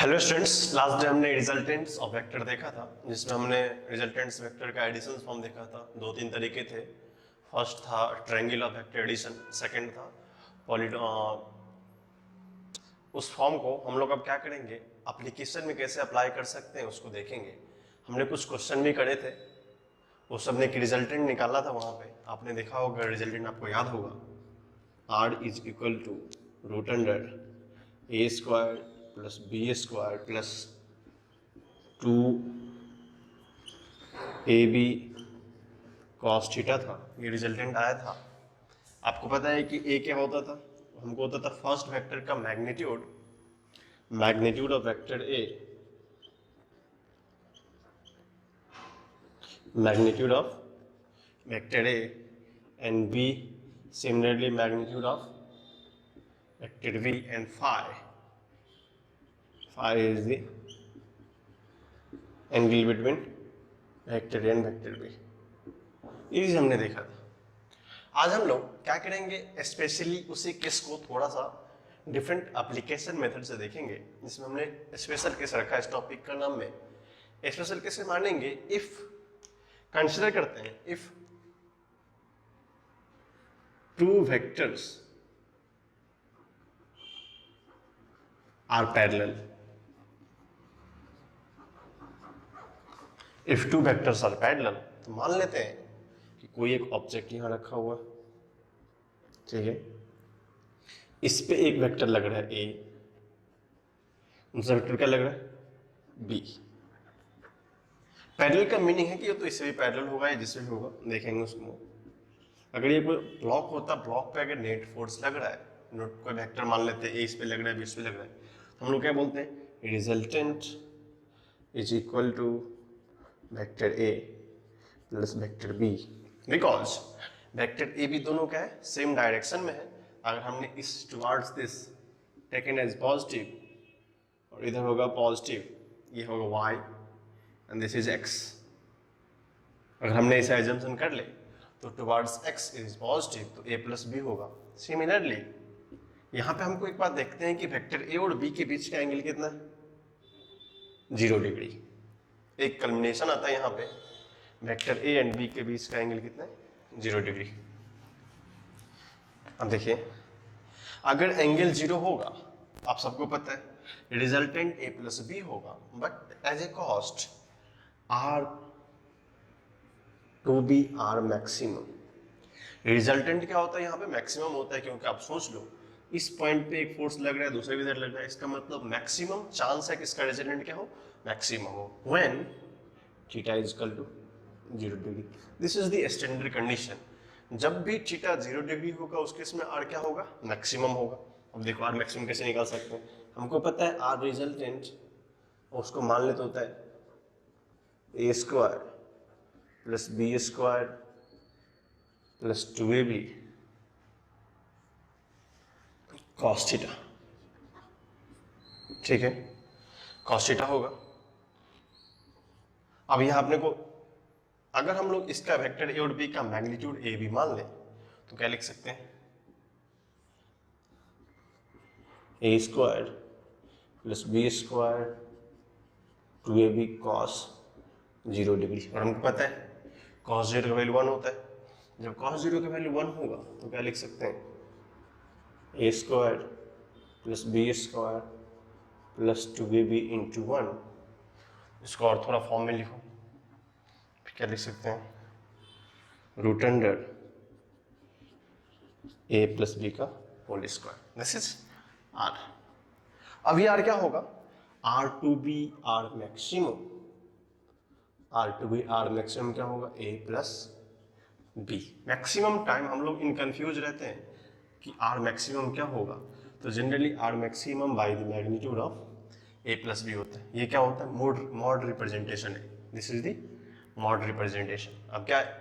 Hello students, last day हमने रिजल्टेंट्स of vector देखा था, जिसमें हमने रिजल्टेंट्स वेक्टर का एडिशन फॉर्म देखा था। दो तीन तरीके थे। फर्स्ट था ट्रायंगुलर वेक्टर एडिशन, सेकंड था पॉली। उस फॉर्म को हम लोग अब क्या करेंगे, एप्लीकेशन में कैसे अप्लाई कर सकते हैं उसको देखेंगे। हमने कुछ क्वेश्चन भी करे थे, वो सब ने रिजल्टेंट निकाला था वहाँ पे, आपने देखा होगा, रिजल्टेंट आपको याद होगा। r is equal to root under A square plus B square plus 2ab cos theta था। ये रिजल्टेंट आया था। आपको पता है कि a क्या होता था? हमको होता था फर्स्ट वेक्टर का magnitude, magnitude of vector a, magnitude of vector a, and b similarly magnitude of vector v, and phi is the angle between vector A and vector B. ये चीज हमने देखा था। आज हम लोग क्या करेंगे, स्पेशली उसी केस को थोड़ा सा डिफरेंट एप्लीकेशन मेथड से देखेंगे, जिसमें हमने स्पेशल केस रखा है इस टॉपिक का नाम में। स्पेशल केस में मानेंगे इफ, कंसिडर करते हैं if two vectors are parallel, if two vectors are parallel, तो मान लेते हैं कि कोई एक ऑब्जेक्ट यहां रखा हुआ, ठीक है, इस पे एक वेक्टर लग रहा है ए, दूसरा वेक्टर क्या लग रहा है बी। पैरेलल का मीनिंग है कि ये तो इससे भी पैरेलल होगा या जिससे भी होगा, देखेंगे उसको। अगर ये कोई ब्लॉक होता, ब्लॉक पे अगर नेट फोर्स लग रहा है, नोट कोई वेक्टर मान लेते हैं ए इस पे लग रहा है बी इस पे लग रहा है, तो हम लोग क्या बोलते हैं, resultant is equal to vector A plus vector B, because vector A B दोनों क्या है, सेम डायरेक्शन में है। अगर हमने इस towards this taken as positive और इधर होगा पॉजिटिव, ये होगा Y and this is X. अगर हमने इसे एजम्पशन कर ले तो टुवर्ड्स एक्स इज पॉजिटिव, तो ए प्लस बी होगा। सिमिलरली यहाँ पे हमको एक बात देखते हैं कि वेक्टर ए और बी के बीच का एंगल कितना है, 0 डिग्री। एक कल्मिनेशन आता है यहाँ पे, वेक्टर ए एंड बी के बीच का एंगल कितना है, 0 डिग्री। अब देखिए, अगर एंगल 0 होगा, आप सबको पता है रिजल्टेंट ए प्लस बी होगा, but as A cost R to be R maximum. Resultant क्या होता है यहाँ पे, मैक्सिमम होता है, क्योंकि आप सोच लो इस पॉइंट पे एक फोर्स लग रहा है, दूसरे भी इधर लग रहा है, इसका मतलब मैक्सिमम चांस है कि इसका रिजल्टेंट क्या हो, मैक्सिमम हो, when theta is equal to 0 degree. This is the standard condition. जब भी थीटा 0 डिग्री होगा उस केस में आर क्या होगा, मैक्सिमम होगा। अब देखो आर मैक्सिमम कैसे निकाल सकते हैं, हमको पता है आर रिजल्टेंट, उसको मान लेते होता है a square plus B square plus 2ab cos theta, ठीक है, कॉस थीटा होगा। अब यहां अपने को, अगर हम लोग इसका वेक्टर ए और बी का मैग्नीट्यूड ए बी मान लें तो क्या लिख सकते हैं, a square plus B square 2ab cos 0 degree. और हमको पता है कॉस 0 का वैल्यू 1 होता है। जब कॉस 0 का वैल्यू 1 होगा तो क्या लिख सकते हैं, a square plus B square plus 2ab into 1। इसको और थोड़ा फॉर्म में लिखो, क्या लिख सकते हैं, root under A plus B का whole square, this is R. अब ये आर क्या होगा, R to be R maximum, R to be R maximum क्या होगा, ए प्लस बी। मैक्सिमम टाइम हम लोग इन कंफ्यूज रहते हैं कि आर मैक्सिमम क्या होगा, तो generally R maximum by the magnitude of A plus B होता है। ये क्या होता है, मॉड रिप्रेजेंटेशन है, this is the mod representation. अब क्या है,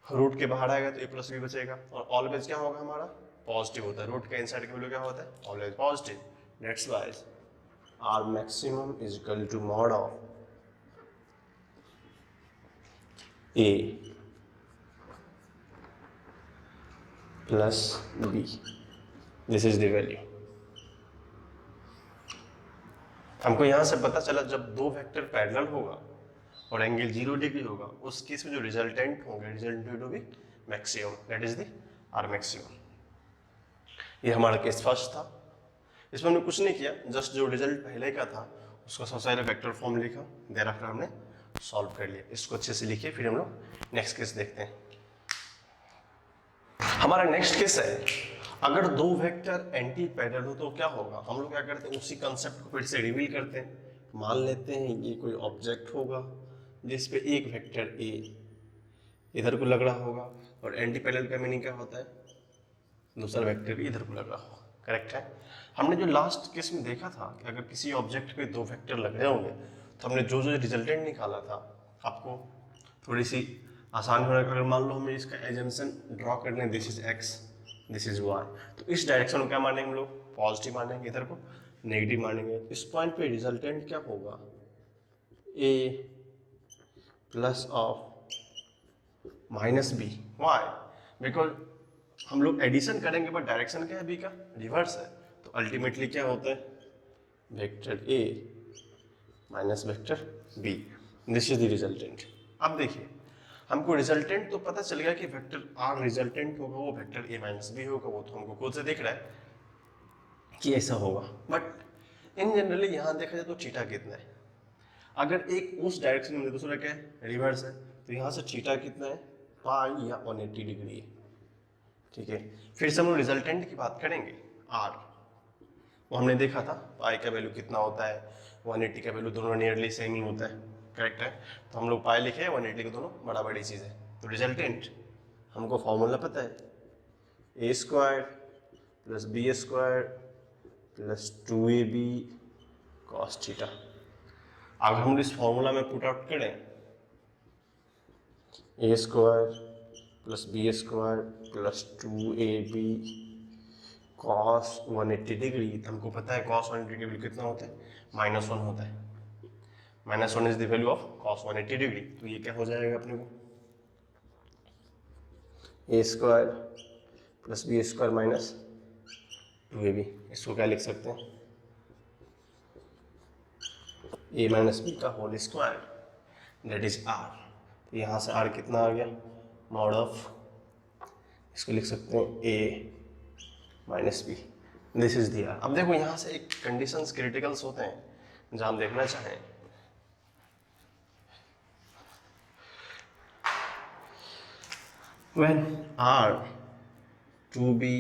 रूट के बाहर आएगा तो ए प्लस बी बचेगा, और ऑलवेज क्या होगा हमारा, पॉजिटिव होता है। रूट के इनसाइड का वैल्यू क्या होता है, always positive. That's why R maximum is equal to mod of A plus B, this is the value. हमको यहाँ से पता चला जब दो वेक्टर पैरेलल होगा और एंगल 0 डिग्री होगा, उस केस में जो रिजल्टेंट होंगे, resultant will be maximum, that is the R maximum. ये हमारा केस फर्स्ट था। इसमें हमने कुछ नहीं किया, जस्ट जो रिजल्ट पहले का था उसका सबसे पहले वेक्टर फॉर्म लिखा, देयर आफ्टर हमने सॉल्व कर लिया। इसको अच्छे से लिखिए, फिर हम लोग नेक्स्ट केस देखते हैं। हमारा नेक्स्ट केस है, अगर दो वेक्टर एंटी पैरेलल हो तो क्या होगा। हम लोग क्या करते हैं, उसी कंसेप्ट को फिर से रिवील करते हैं। मान लेते हैं ये कोई ऑब्जेक्ट होगा जिसपे एक वेक्टर ए इधर को लग रहा होगा, और एंटी पैरेलल का मीनिंग क्या होता है, दूसरा वेक्टर भी इधर को लग रहा होगा। करेक्ट है। हमने जो लास्ट केस में देखा था कि अगर किसी ऑब्जेक्ट पे दो वेक्टर लग रहे होंगे तो हमने जो जो रिजल्टेंट निकाला था, आपको थोड़ी सी आसान हो रहा है। अगर मान लो हमें इसका एजम्पशन ड्रॉ करने, this is X, this is Y, तो इस डायरेक्शन को क्या मानेंगे हम लोग, पॉजिटिव मानेंगे, इधर को नेगेटिव मानेंगे। इस पॉइंट पे रिजल्टेंट क्या होगा, ए plus of minus b, why, because हम लोग एडिशन करेंगे बट डायरेक्शन क्या है, बी का रिवर्स है। तो अल्टीमेटली क्या होता है, vector A minus vector B, this is the resultant. अब देखिए, हमको रिजल्टेंट तो पता चल गया कि वेक्टर आर रिजल्टेंट होगा, वो वेक्टर ए माइनस बी होगा, वो तो हमको खुद से दिख रहा है कि ऐसा होगा। बट इन जनरली यहाँ देखा जाए तो थीटा कितना है, अगर एक उस डायरेक्शन में दूसरा क्या है, रिवर्स है, तो यहाँ से थीटा कितना है, पाई या 180 डिग्री है। ठीक है, फिर से हम लोग रिजल्टेंट की बात करेंगे, आर, वो हमने देखा था पाई का वैल्यू कितना होता है, 180 का वैल्यू दोनों नियरली सेम ही होता है। करेक्ट है, तो हम लोग पाई लिखे हैं, 180 के दोनों बड़ा बड़ी चीज़ है। तो रिजल्टेंट हमको फॉर्मूला पता है, a square plus B square plus 2ab cos theta. अब हम इस फॉर्मूला में पुट आउट करें, a square plus B square plus 2ab cos 180 degree, तो हमको पता है कॉस 180 डिग्री कितना होता है, -1 होता है। -1 is the value of cos 180 degree. तो ये क्या हो जाएगा अपने को, a square plus B square minus 2ab। इसको क्या लिख सकते हैं, ए माइनस बी का whole square, that is R. तो यहाँ से आर कितना आ गया, मॉड ऑफ, इसको लिख सकते हैं a minus b, this is the R. अब देखो यहाँ से एक कंडीशंस क्रिटिकल्स होते हैं जहाँ हम देखना चाहें, when r to be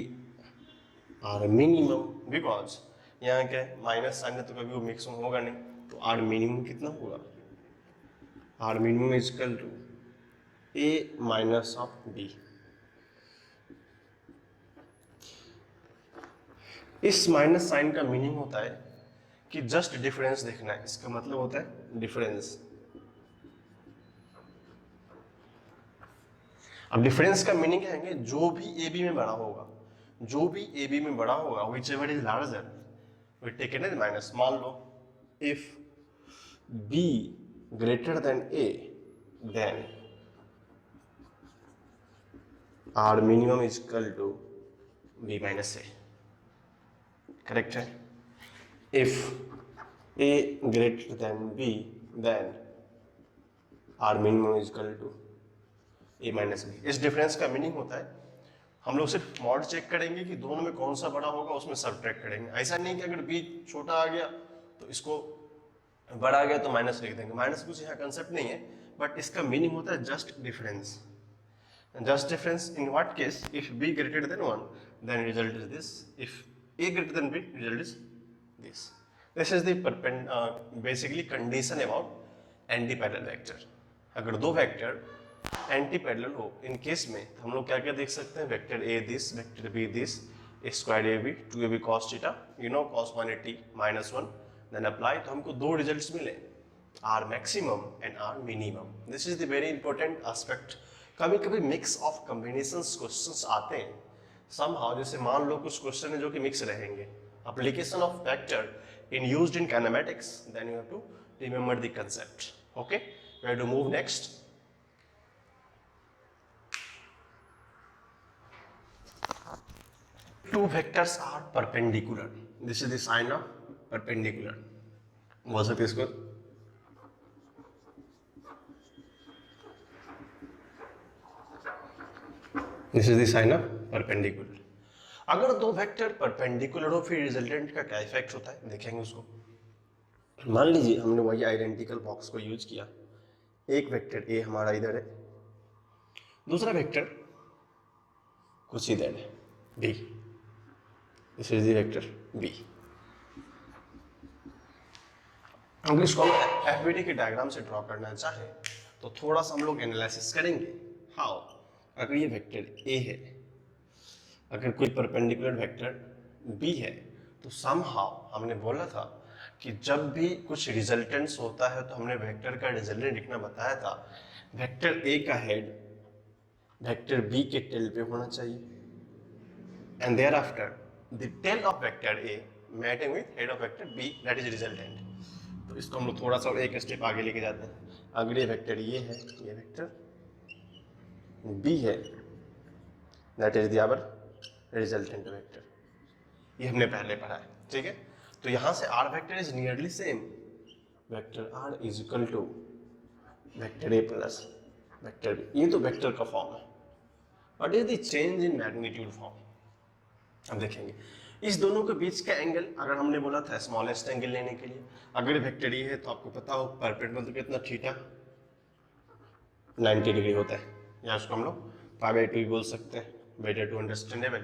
r minimum, because यहाँ क्या है, माइनस साइन है तो कभी वो मिक्स होगा नहीं, तो आर मिनिमम कितना होगा, R minimum is equal to A minus of B. इस माइनस साइन का मीनिंग होता है कि जस्ट डिफरेंस देखना है, इसका मतलब होता है डिफरेंस। अब डिफरेंस का मीनिंग क्या है, जो भी ए बी में बड़ा होगा, जो भी ए बी में बड़ा होगा, whichever is larger we take it as minus. मान लो if B greater than a, then R minimum is equal to b minus a. Correct है, if A greater than b, then R minimum is equal to A minus b. इस difference का meaning होता है, हम लोग सिर्फ mod check करेंगे कि दोनों में कौन सा बड़ा होगा, उसमें सबट्रैक्ट करेंगे। ऐसा नहीं कि अगर बी छोटा आ गया तो इसको बड़ा आ गया तो माइनस लिख देंगे, माइनस कुछ यहाँ कंसेप्ट नहीं है, बट इसका मीनिंग होता है just difference. Just difference in what case, if B greater than 1 then result is this, if A greater than B result is this. This is the basically condition about anti parallel vector. अगर दो vector anti parallel हो, in case में तो हम लोग क्या क्या देख सकते हैं, vector A this, vector B this, square A B 2ab cos theta, you know cos 180 -1, then apply, तो हमको दो रिजल्ट्स मिले, R maximum and R minimum. This is the very important aspect. कभी कभी मिक्स ऑफ कॉम्बिनेशंस क्वेश्चंस आते हैं somehow, जैसे मान लो कुछ क्वेश्चन है जो कि मिक्स रहेंगे, application of vector in used in kinematics, then you have to remember the concept. Okay, we have to move next. Two vectors are perpendicular. This is the sign of perpendicular. बोल सकते इसको this is the sign of perpendicular. अगर दो vector perpendicular हो फिर resultant का क्या effect होता है देखेंगे उसको। मान लीजिए हमने वही आइडेंटिकल बॉक्स को यूज किया, एक वेक्टर ए हमारा इधर है, दूसरा वेक्टर कुछ इधर है B, this is the vector B. अगर इसको हम एफबीडी के डायग्राम से ड्रॉ करना चाहे तो थोड़ा सा हम लोग एनालिसिस करेंगे। हाउ, अगर ये वेक्टर ए है, अगर कोई परपेंडिकुलर वेक्टर बी है, तो समहाउ हमने बोला था कि जब भी कुछ रिजल्टेंट्स होता है तो हमने वेक्टर का रिजल्टेंट लिखना बताया था। वेक्टर ए का हेड वेक्टर बी के टेल पे होना चाहिए, and thereafter the tail of vector A mating with head of vector B, that is resultant. तो इसको हम लोग थोड़ा सा एक स्टेप आगे लेके जाते हैं। अगर ये वेक्टर ये है, ये वेक्टर बी है, that is the our resultant vector, ये हमने पहले पढ़ा है, ठीक है। तो यहां से R vector is nearly same, vector R is equal to vector A plus vector B. ये तो वेक्टर का फॉर्म है, but is the change in magnitude form. अब देखेंगे इस दोनों के बीच का एंगल, अगर हमने बोला था स्मॉलेस्ट एंगल लेने के लिए, अगर वेक्टर ये है तो आपको पता हो परपेंडिकुलर कितना थीटा 90 डिग्री होता है, या उसको हम लोग पाई बाई 2 भी बोल सकते हैं, बेटर टू अंडरस्टैंडेबल।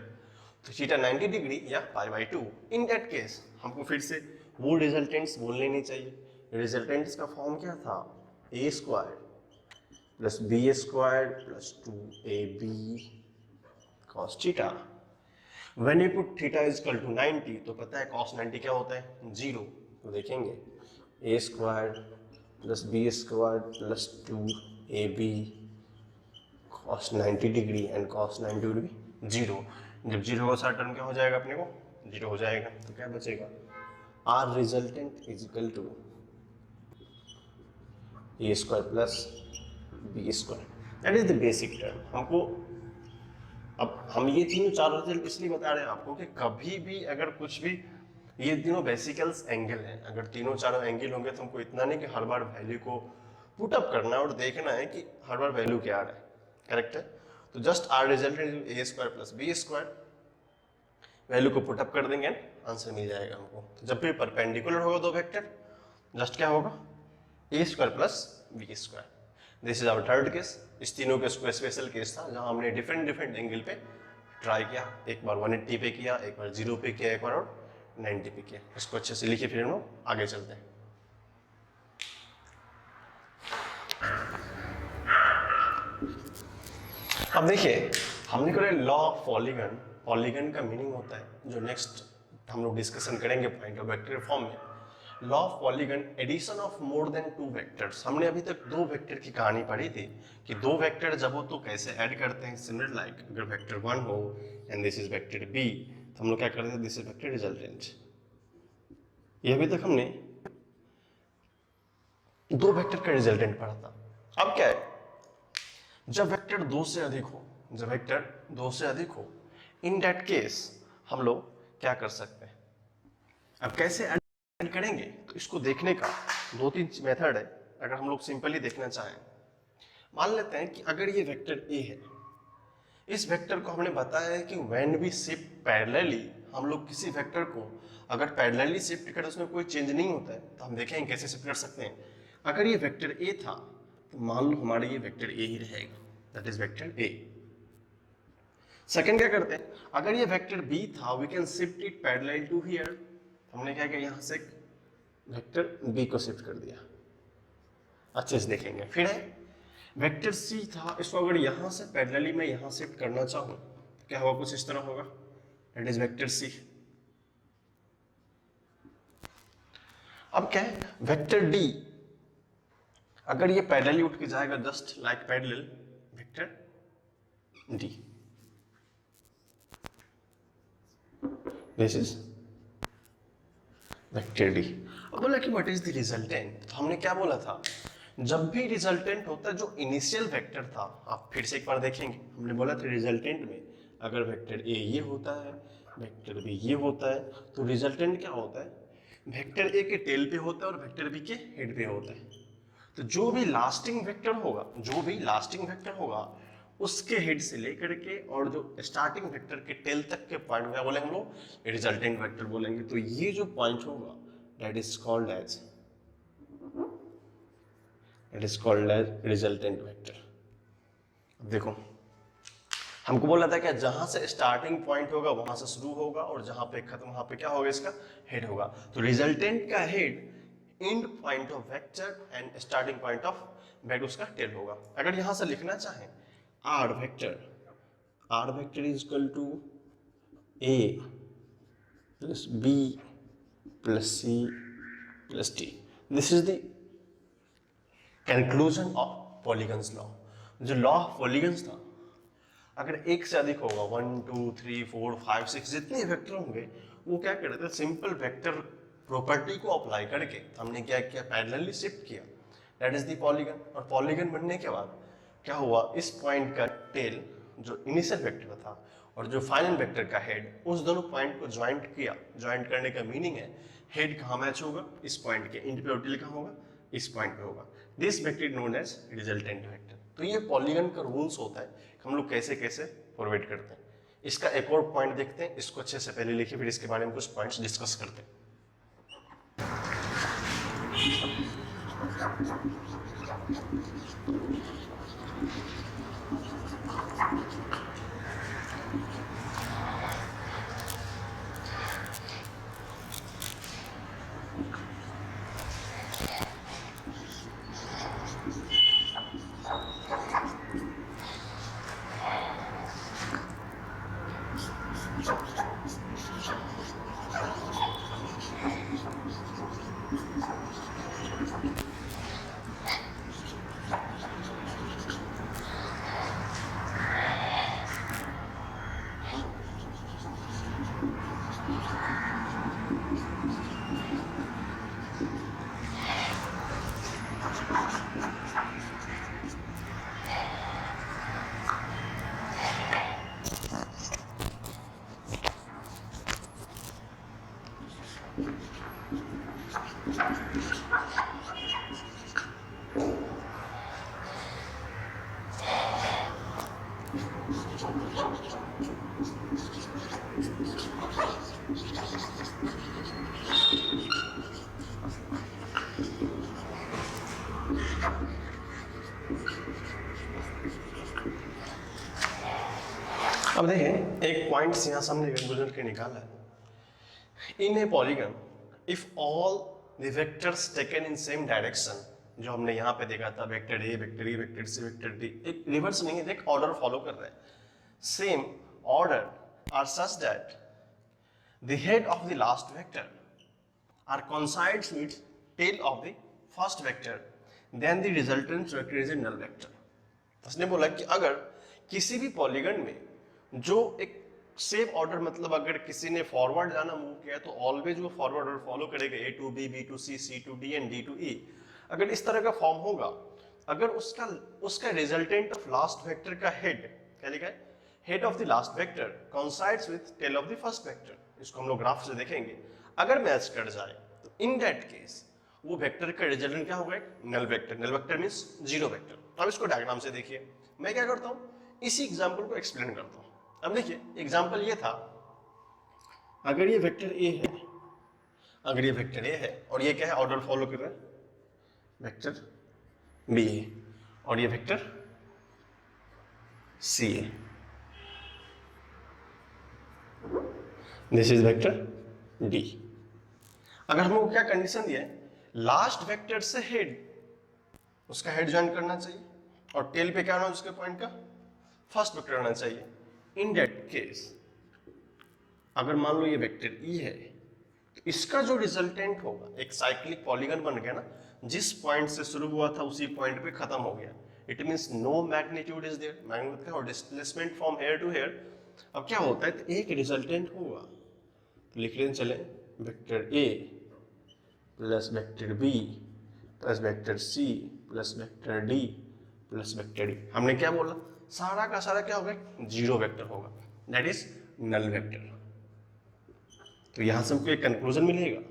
तो थीटा 90 डिग्री या pi by 2। In that case हमको फिर से वो रिजल्टेंट्स बोलने नहीं चाहिए। रिजल्टेंट्स का फॉर्म क्या था, a square plus B square plus 2ab cos theta. When you put theta is equal to 90, तो पता है cos 90 क्या होता है, 0। तो देखेंगे a square plus B square plus 2ab cos 90 degree and cos 90 would be 0। जब 0 का सारा टर्म क्या हो जाएगा, अपने को 0 हो जाएगा, तो क्या बचेगा, r resultant is equal to a square plus B square, that is the basic term. हमको अब हम ये तीनों चारों रिजल्ट इसलिए बता रहे हैं आपको कि कभी भी अगर कुछ भी, ये तीनों बेसिकल्स एंगल हैं, अगर तीनों चारों एंगल होंगे तो हमको इतना नहीं कि हर बार वैल्यू को पुट अप करना और देखना है कि हर बार वैल्यू क्या आ रहा है, करेक्ट है। तो just R result A square plus B square, value को पुट अप कर देंगे, आंसर मिल जाएगा हमको। तो जब भी परपेंडिकुलर होगा दो वेक्टर, जस्ट क्या होगा, a square plus B square. This is our third case. इस तीनों केस को स्पेशल केस था जहां हमने डिफरेंट डिफरेंट एंगल पे ट्राई किया, एक बार 180 पे किया, एक बार 0 पे किया, एक बार और 90 पे किया। इसको अच्छे से लिखिए, फिर हम लोग आगे चलते हैं। अब देखिए हमने कहा लॉ ऑफ पॉलीगन। पॉलीगन का मीनिंग होता है, जो नेक्स्ट हम लोग डिस्कशन करेंगे पॉइंट ऑफ वेक्टर फॉर्म में, law of polygon addition of more than 2 vectors. हमने अभी तक 2 वेक्टर की कहानी पढ़ी थी कि 2 वेक्टर जब हो तो कैसे ऐड करते हैं। सिमिलर लाइक अगर वेक्टर 1 हो and this is vector B, तो हम लोग क्या करते हैं, दिस इज वेक्टर रिजल्टेंट। ये अभी तक हमने 2 वेक्टर का रिजल्टेंट पढ़ा था। अब क्या है, जब वेक्टर 2 से अधिक हो, जब वेक्टर 2 से अधिक हो, इन दैट केस हम लोग क्या कर सकते हैं। अब कैसे ऐड करेंगे, तो इसको देखने का 2-3 मेथड है। अगर हम लोग सिंपली देखना चाहें, मान लेते हैं कि अगर ये वेक्टर ए है, इस वेक्टर को हमने बताया है कि व्हेन वी शिफ्ट पैरेलली, हम लोग किसी वेक्टर को अगर पैरेलली शिफ्ट करें उसमें कोई चेंज नहीं होता है, तो हम देखेंगे कैसे शिफ्ट कर सकते हैं। अगर ये वेक्टर ए था तो मान लो हमारा ये वेक्टर ए ही रहेगा, that is vector A. Second क्या करते हैं, अगर ये वेक्टर बी था, we can shift it parallel to here. हमने क्या किया, यहां से वेक्टर बी को शिफ्ट कर दिया। अच्छे से देखेंगे। फिर है वेक्टर सी था, इसको अगर यहां से पैरेलली मैं यहां शिफ्ट करना चाहूं तो क्या होगा, कुछ इस तरह होगा, दैट इज वेक्टर सी। अब क्या है, वेक्टर डी, अगर ये पैरेलली उठ के जाएगा just like parallel, vector D, this is vector D. अब बोला कि व्हाट इज द रिजल्टेंट, तो हमने क्या बोला था, जब भी रिजल्टेंट होता है जो इनिशियल वेक्टर था, आप फिर से एक बार देखेंगे, हमने बोला था रिजल्टेंट में अगर वेक्टर ए ये होता है, वेक्टर बी ये होता है, तो रिजल्टेंट क्या होता है, वेक्टर ए के टेल पे होता है और वेक्टर बी के हेड पे होता है। तो जो भी लास्टिंग वेक्टर होगा उसके हेड से लेकर के और जो स्टार्टिंग वेक्टर के टेल तक के पॉइंट क्या बोलेंगे हम लोग, रिजल्टेंट वेक्टर बोलेंगे। तो ये जो पॉइंट होगा that is called as resultant vector. अब देखो हमको बोला था कि जहां से स्टार्टिंग पॉइंट होगा वहां से शुरू होगा और जहां पे खत्म वहां पे क्या होगा, इसका हेड होगा। तो रिजल्टेंट का head end point of vector and starting point of vector उसका टेल होगा। अगर यहां से लिखना चाहें R vector is equal to A plus B plus C plus D, this is the conclusion of polygons law. जो law of polygons था, अगर एक से अधिक होगा 1 2 3 4 5 6 जितने वेक्टर होंगे वो क्या करते हैं, सिंपल वेक्टर प्रॉपर्टी को अप्लाई करके हमने क्या किया, पैरेलली शिफ्ट किया, दैट इज द पॉलीगन। और पॉलीगन बनने के बाद क्या हुआ, इस पॉइंट का टेल जो इनिशियल वेक्टर था और जो फाइनल वेक्टर का हेड, उस दोनों पॉइंट को ज्वाइंट किया। ज्वाइंट करने का मीनिंग है हेड कहाँ मैच होगा, इस पॉइंट के एंड पे, और टेल कहाँ होगा, इस पॉइंट पे होगा। This vector known as resultant vector. तो ये पॉलीगन का रूल्स होता है, हम लोग कैसे कैसे फॉरवर्ड करते हैं। इसका एक और पॉइंट देखते हैं, इसको अच्छे से पहले लिखिए, फिर इसके बारे में कुछ पॉइंट्स डिस्कस करते हैं। अब देखें एक पॉइंट यहाँ सामने कंक्लूजन के निकाला है। In a polygon if all the vectors taken in same direction, जो हमने यहाँ पे देखा था वेक्टर ए वेक्टर ई वेक्टर सी वेक्टर डी, एक रिवर्स नहीं है, एक ऑर्डर फॉलो कर रहे हैं। Same order are such that the head of the last vector are coincides with tail of the first vector, then the resultant vector is a null vector। उसने बोला कि अगर किसी भी पॉलीगन में जो एक सेम ऑर्डर, मतलब अगर किसी ने फॉरवर्ड जाना मूव किया तो ऑलवेज वो फॉरवर्ड ऑर्डर फॉलो करेगा, a to b, b to c, c to d and d to e. अगर इस तरह का फॉर्म होगा, अगर उसका रिजल्टेंट ऑफ लास्ट वेक्टर का हेड क्या लिखा है, head of the last vector coincides with tail of the first vector, इसको हम लोग ग्राफ से देखेंगे। अगर मैच कर जाए तो इन दैट केस वो वेक्टर का रिजल्टेंट क्या होगा, null vector. Null vector means zero vector. अब इसको डायग्राम से देखिए, मैं क्या करता हूँ, इसी एग्जांपल को एक्सप्लेन करता हूँ। अब देखिए एग्जांपल ये था, अगर ये वेक्टर ए है, अगर ये वेक्टर ए है और ये क्या है, ऑर्डर फॉलो कर रहा है, वेक्टर बी है और ये वेक्टर सी है, दिस इज वेक्टर डी। अगर हमको क्या कंडीशन दिया है, लास्ट वेक्टर से हेड, उसका हेड ज्वाइन करना चाहिए और टेल पे क्या होना उसके पॉइंट का फर्स्ट वेक्टर होना चाहिए। इन दैट केस अगर मान लो ये वेक्टर ई है तो इसका जो रिजल्टेंट होगा, एक साइक्लिक पॉलीगन बन गया ना, जिस पॉइंट से शुरू हुआ था उसी पॉइंट पे खत्म हो गया। It means no magnitude is there, magnitude और displacement from here to here. अब क्या होता है, तो एक रिजल्टेंट होगा, तो लिख लें चले वेक्टर ए plus vector B plus vector C plus vector D plus vector D. हमने क्या बोला, सारा का सारा क्या होगा, जीरो वेक्टर होगा, दैट इज नल वेक्टर। तो यहां से हमको एक कंक्लूजन मिलेगा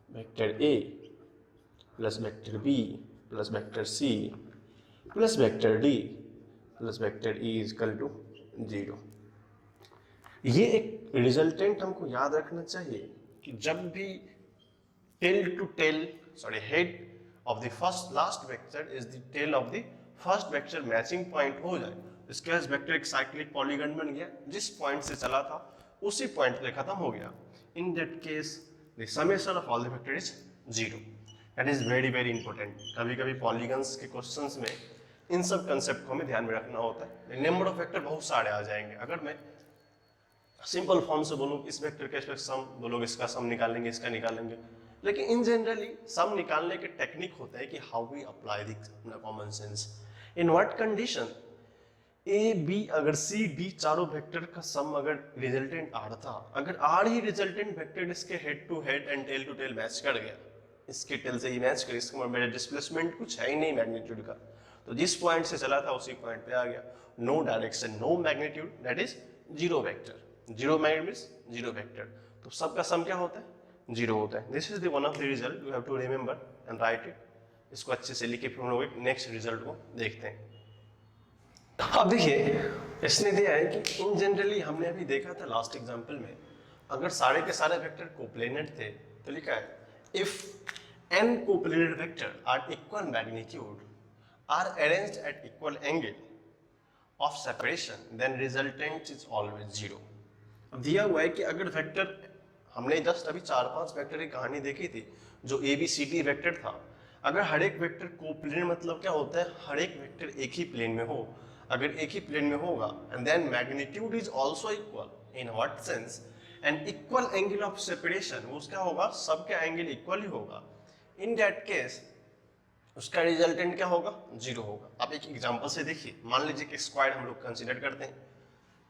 vector A plus vector B plus vector C plus vector D plus vector E is equal to 0। ये एक रिजल्टेंट हमको याद रखना चाहिए कि जब भी tail to tail head of the first last vector is the tail of the first vector matching point हो जाए, इसके बाद वेक्टर एक साइक्लिक पॉलीगन बन गया, जिस पॉइंट से चला था उसी पॉइंट पे खत्म हो गया। इन that case the summation of all the vector is 0। That is very very important. कभी कभी पॉलीगन्स के क्वेश्चंस में इन सब कंसेप्ट को हमें ध्यान में रखना होता है। नंबर ऑफ वेक्टर बहुत सारे आ जाएंगे। अगर मैं सिंपल फॉर्म से बोलूँ इस वेक्टर का सम, बोलोगे इसका सम निकालेंगे, इसका निकालेंगे, लेकिन इन जनरली सम निकालने के टेक्निक होता है कि how we apply the common sense. In what condition A B अगर सी डी चारों वेक्टर का सम अगर रिजल्टेंट आर था, अगर आर ही रिजल्टेंट वेक्टर इसके head to head and tail to tail match कर गया, इसके टेल से ही मैच कर, इसका मेरा डिस्प्लेसमेंट कुछ है ही नहीं मैग्नीट्यूड का, तो जिस पॉइंट से चला था उसी पॉइंट पे आ गया। No direction, no magnitude, that is 0 vector. 0 magnitude means 0 vector, तो सबका सम क्या होता है 0 होता है। This is the one of the result you have to remember and write it. इसको अच्छे से लिखे, फिर हम लोग नेक्स्ट रिजल्ट को देखते हैं। अब देखिए इसने दिया है कि इन जनरली हमने अभी देखा था लास्ट एग्जांपल में, अगर सारे के सारे वेक्टर कोप्लेनेट थे तो लिखा है if n coplanar vector are equal magnitude are arranged at equal angle of separation then resultant is always 0। अब दिया हुआ है कि अगर वेक्टर, हमने जस्ट अभी 4-5 वेक्टर की कहानी देखी थी जो A B C D vector था, अगर हर एक वेक्टर कोप्लेन मतलब क्या होता है, हर एक वेक्टर एक ही प्लेन में हो, अगर एक ही प्लेन में होगा and then magnitude is also equal, in what sense, and equal angle of separation, वो उसका होगा सबका एंगल इक्वल ही होगा, इन दैट केस उसका रिजल्टेंट क्या होगा 0 होगा। अब एक एग्जांपल से देखिए, मान लीजिए कि स्क्वायर हम लोग कंसीडर करते हैं,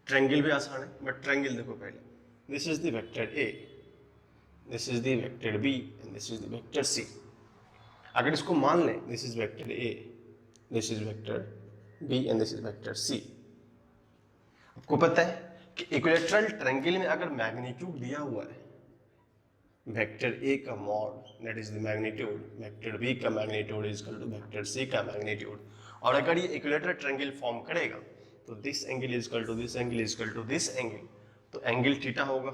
ट्रायंगल भी आसान है बट ट्रायंगल देखो पहले, this is the vector A, this is the vector B and this is the vector C. अगर इसको मान लें this is vector A, this is vector B and this is vector C, आपको पता है कि इक्विलैटरल ट्रायंगल में अगर मैग्नीट्यूड दिया हुआ है वेक्टर ए का mod that is the magnitude, vector b का magnitude is equal to vector c का मैग्नीट्यूड, और अगर ये इक्विलैटरल ट्रायंगल फॉर्म करेगा तो this angle is equal to this angle is equal to this angle, तो एंगल थीटा होगा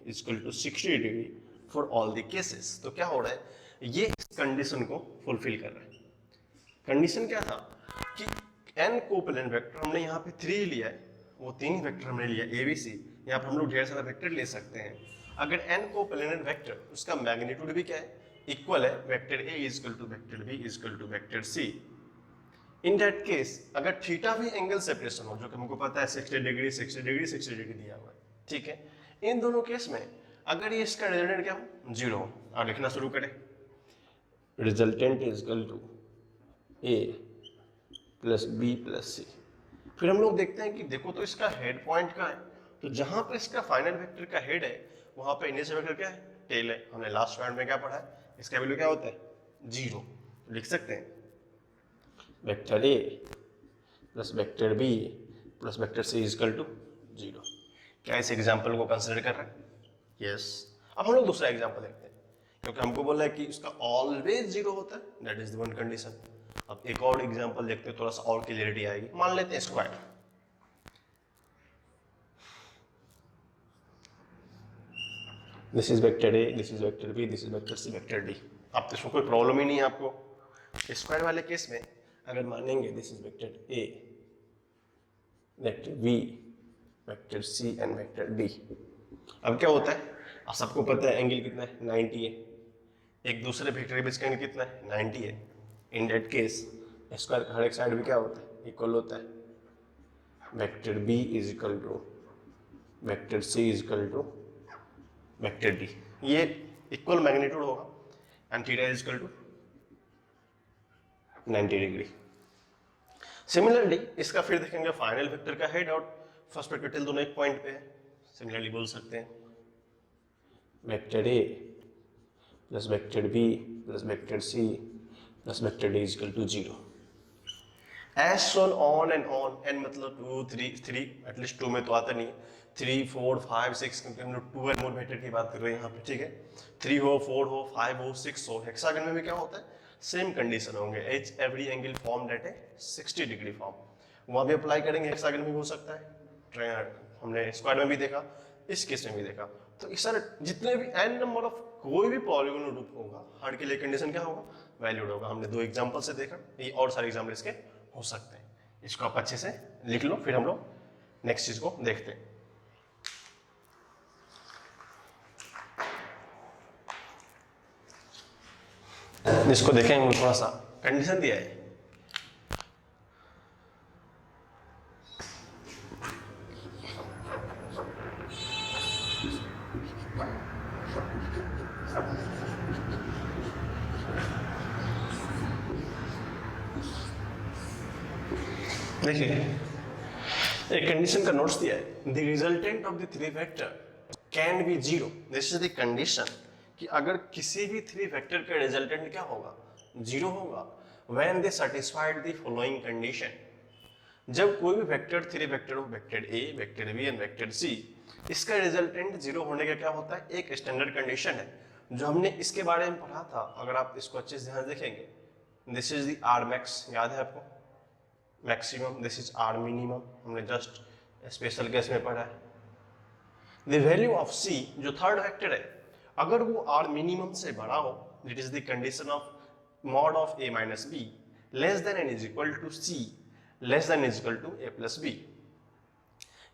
is equal to 60 degree for all the cases. तो क्या हो रहा है, ये इस कंडीशन को फुलफिल कर रहा है। कंडीशन क्या था कि n कोप्लेनेट वेक्टर हमने यहाँ पे 3 लिया है, वो 3 वेक्टर हमने लिया ए बी सी, यहाँ पर हम लोग ढेर सारा वेक्टर ले सकते हैं। अगर n कोप्लेनेट वेक्टर, उसका मैग्नीट्यूड भी क्या है इक्वल है, vector A is equal to vector B is equal to vector C. In that case अगर थीटा भी एंगल सेपरेशन हो, जो कि हमको पता है 60 डिग्री 60 डिग्री 60 डिग्री दिया हुआ है, ठीक है, इन दोनों केस में अगर ये इसका रिजल्टेंट क्या हो 0 हो, और लिखना शुरू करें, resultant is equal to A plus B plus c. फिर हम लोग देखते हैं कि देखो तो इसका हेड पॉइंट का है, तो जहां पर इसका फाइनल वेक्टर का हेड है वहां पर इनिशियल वेक्टर क्या है टेल है। हमने लास्ट पॉइंट में क्या पढ़ा है, इसका वैल्यू क्या होता है 0। लिख सकते हैं vector A plus vector B plus vector C is equal to 0। क्या इस एग्जाम्पल को कंसिडर कर रहे हैं? यस। अब हम लोग दूसरा एग्जाम्पल देखते हैं, क्योंकि हमको बोला है कि इसका ऑलवेज 0 होता है, that is the one condition. अब एक और एग्जांपल देखते हैं, थोड़ा सा और क्लियरिटी आएगी। मान लेते हैं square, this is vector A, this is vector B, this is vector C, vector D. अब तो इसमें कोई प्रॉब्लम ही नहीं है आपको। स्क्वायर वाले केस में अगर मानेंगे this is vector A, vector B, vector C and vector D. अब क्या होता है, आप सबको पता है एंगल कितना है 90 है, एक दूसरे वेक्टर के बीच का एंगल कितना है 90 है। इन दैट केस स्क्वायर का हर एक साइड भी क्या होता है इक्वल होता है। Vector B is equal to vector C is equal to vector D, ये इक्वल मैग्नीट्यूड होगा and theta is equal to 90 degree. Similarly इसका फिर देखेंगे फाइनल वेक्टर का हेड और फर्स्ट वेक्टर टेल दोनों एक पॉइंट पे है। सिमिलरली बोल सकते हैं vector A plus vector B plus vector C plus vector D is equal to 0। As so on on and on, N मतलब 2 3 3, एटलीस्ट 2 में तो आता नहीं है, 3 4 5 6, क्योंकि हम लोग 2 एंड मोर वेक्टर की बात कर रहे हैं यहाँ पे, ठीक है। 3 हो, 4 हो, 5 हो, 6 हो। हेक्सागन में भी क्या होता है, सेम कंडीशन होंगे, each every angle form that है 60 डिग्री फॉर्म, वहां भी अप्लाई करेंगे, हेक्सागन में भी हो सकता है, हमने स्क्वायर में भी देखा, इस केस में भी देखा। तो इस सारे जितने भी एन नंबर ऑफ कोई भी पॉलीगोनल ग्रुप होगा, हर के लिए कंडीशन क्या होगा, वैलिड होगा। हमने 2 एग्जांपल से देखा, ये और सारे एग्जांपल इसके हो सकते हैं। इसको आप अच्छे से लिख लो, फिर हम लोग नेक्स्ट चीज को देखते हैं। इसको देखेंगे, थोड़ा सा कंडीशन दिया है, देखिए एक कंडीशन का नोट्स दिया है, the resultant of the three vector can B zero. This is the condition कि अगर किसी भी थ्री वेक्टर का रिजल्टेंट क्या होगा, जीरो होगा, when they satisfied the following condition. जब कोई भी वेक्टर थ्री वेक्टर हो, vector A, vector B and vector C, इसका रिजल्टेंट जीरो होने का क्या होता है, एक स्टैंडर्ड कंडीशन है जो हमने इसके बारे में पढ़ा था। अगर आप इसको अच्छे से ध्यान देखेंगे, this is the R max, याद है आपको, maximum, this is R minimum, हमने जस्ट स्पेशल केस में पढ़ा है। द वैल्यू ऑफ सी जो थर्ड वेक्टर है, अगर वो आर मिनिमम से बड़ा हो, that is the condition of mod of A minus B less than and is equal to C less than is equal to A plus B,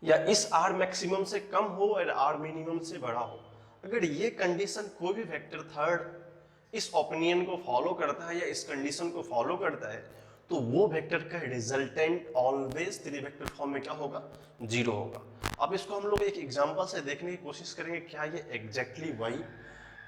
या इस are maximum से कम हो और आर मिनिमम से बड़ा हो। अगर ये कंडीशन कोई भी वेक्टर थर्ड इस ओपिनियन को फॉलो करता है या इस कंडीशन को फॉलो करता है, तो वो वेक्टर का resultant always three vector form में क्या होगा, जीरो होगा। अब इसको हम लोग एक एग्जांपल से देखने की कोशिश करेंगे, क्या ये एग्जैक्टली वही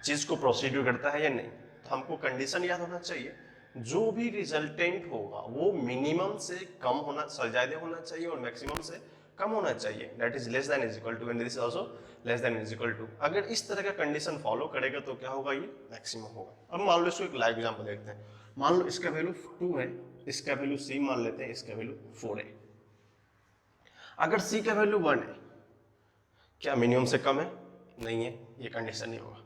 चीज को प्रोसीड्यूर करता है या नहीं। तो हमको कंडीशन याद होना चाहिए, जो भी रिजल्टेंट होगा वो मिनिमम से कम होना, ज्यादा होना चाहिए और मैक्सिमम से कम होना चाहिए, that is less than is equal to, and this is also less than is equal to. अगर इस तरह का कंडीशन फॉलो करेगा तो क्या होगा, ये मैक्सिमम होगा। अब मान लो इसको एक लाइव एग्जांपल देखते हैं, मान लो इसका वैल्यू 2 है, इसका वैल्यू सी मान लेते हैं, इसका वैल्यू 4 है। अगर सी का वैल्यू 1 है, क्या मिनिमम से कम है, नहीं है, ये कंडीशन नहीं होगा।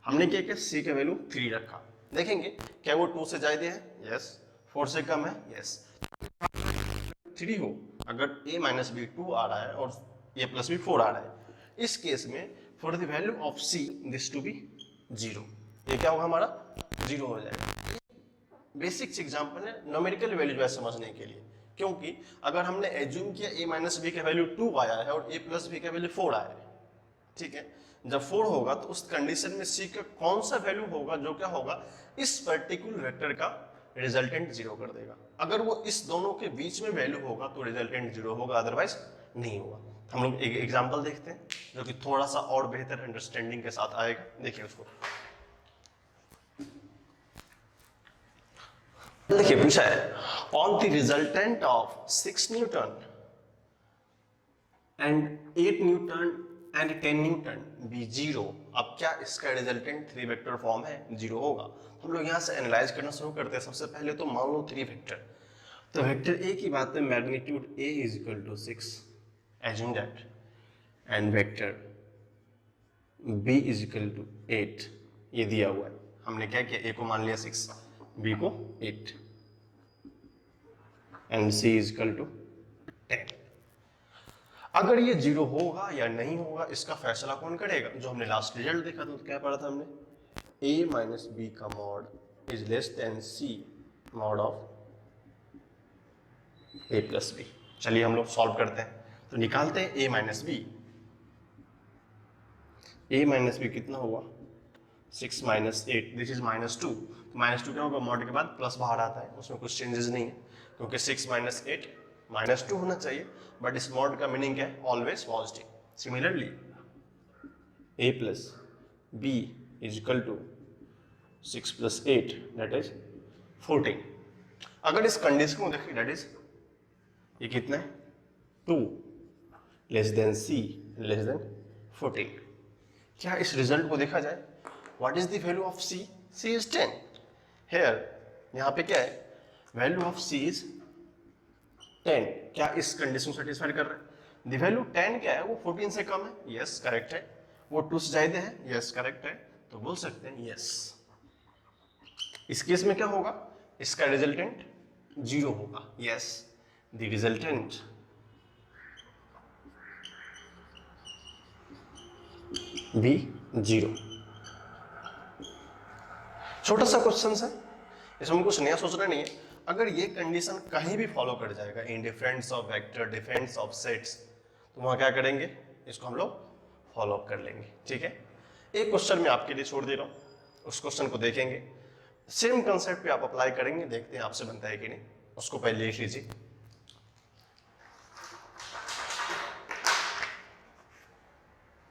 हमने क्या किया, सी का वैल्यू 3 रखा, देखेंगे क्या वो 2 से ज्यादा है, यस, 4 से कम है, यस। 3 हो, अगर a माइनस बी 2 आ रहा है और a प्लस बी 4 आ रहा है, इस केस में for the value of c this to be 0, ये क्या होगा, हमारा 0 हो जाएगा। बेसिक एग्जांपल है न्यूमेरिकल वैल्यू जो समझने के लिए, क्योंकि अगर हमने एज्यूम किया a माइनस बी का वैल्यू 2 आया है और a प्लस बी का वैल्यू 4 आया है, ठीक है, जब 4 होगा तो उस कंडीशन में c का कौन सा वैल्यू होगा जो क्या होगा, इस पर्टिकुलर वेक्टर का रिजल्टेंट 0 कर देगा। अगर वो इस दोनों के बीच में वैल्यू होगा तो रिजल्टेंट 0 होगा, अदरवाइज नहीं होगा। हम लोग एक एग्जांपल देखते हैं जो कि थोड़ा सा और बेहतर अंडरस्टैंडिंग के साथ आएगा, देखिए उसको। देखिए पूछा है, on the resultant of 6 newton and 8 newton and 10 newton be 0, अब क्या इसका रिजल्टेंट 3 वेक्टर फॉर्म है, 0 होगा। हम लोग यहाँ से एनालाइज करना शुरू करते हैं। सबसे पहले तो मान लो 3 वेक्टर, तो वेक्टर ए की बात है, magnitude A is equal to 6, assume that, and vector B is equal to 8, ये दिया हुआ है। हमने क्या किया, ए को मान लिया 6, बी को 8, and C is equal to 10। अगर ये 0 होगा या नहीं होगा, इसका फैसला कौन करेगा, जो हमने लास्ट रिजल्ट देखा था, तो क्या पढ़ा था हमने, a माइनस बी का mod is less than C mod of a plus B. चलिए हम लोग सॉल्व करते हैं, तो निकालते हैं a minus B. a minus B कितना हुआ, 6 minus 8, this is minus 2। Minus 2 क्या होगा, मॉड के बाद प्लस बाहर आता है, उसमें कुछ चेंजेस नहीं है, क्योंकि 6 माइनस 8 माइनस 2 होना चाहिए, बट इस मॉड का मीनिंग क्या है, always positive. Similarly a plus b is equal to 6 plus 8 that is 14। अगर इस कंडीशन को देखिए, दैट इज ये कितना है, 2 less than c less than 14। क्या इस रिजल्ट को देखा जाए, what is the value of c, c is 10 here, यहाँ पे क्या है, वैल्यू ऑफ c इज 10 क्या इस कंडीशन को सेटिस्फाई कर रहा है? द वैल्यू 10 क्या है, वो 14 से कम है, यस करेक्ट है। वो 2 से ज्यादा है, यस करेक्ट है। तो बोल सकते हैं यस। इस केस में क्या होगा, इसका रिजल्टेंट 0 होगा, यस द रिजल्टेंट भी 0। छोटा सा क्वेश्चन है, इसमें कुछ नया सोचना नहीं है। अगर ये कंडीशन कहीं भी फॉलो कर जाएगा, in difference of vector, difference of sets, तो वहां क्या करेंगे, इसको हम लोग फॉलो अप कर लेंगे, ठीक है। एक क्वेश्चन मैं आपके लिए छोड़ दे रहा हूं, उस क्वेश्चन को देखेंगे, सेम कंसेप्ट पे आप अप्लाई करेंगे, देखते हैं आपसे बनता है कि नहीं। उसको पहले लिख लीजिए।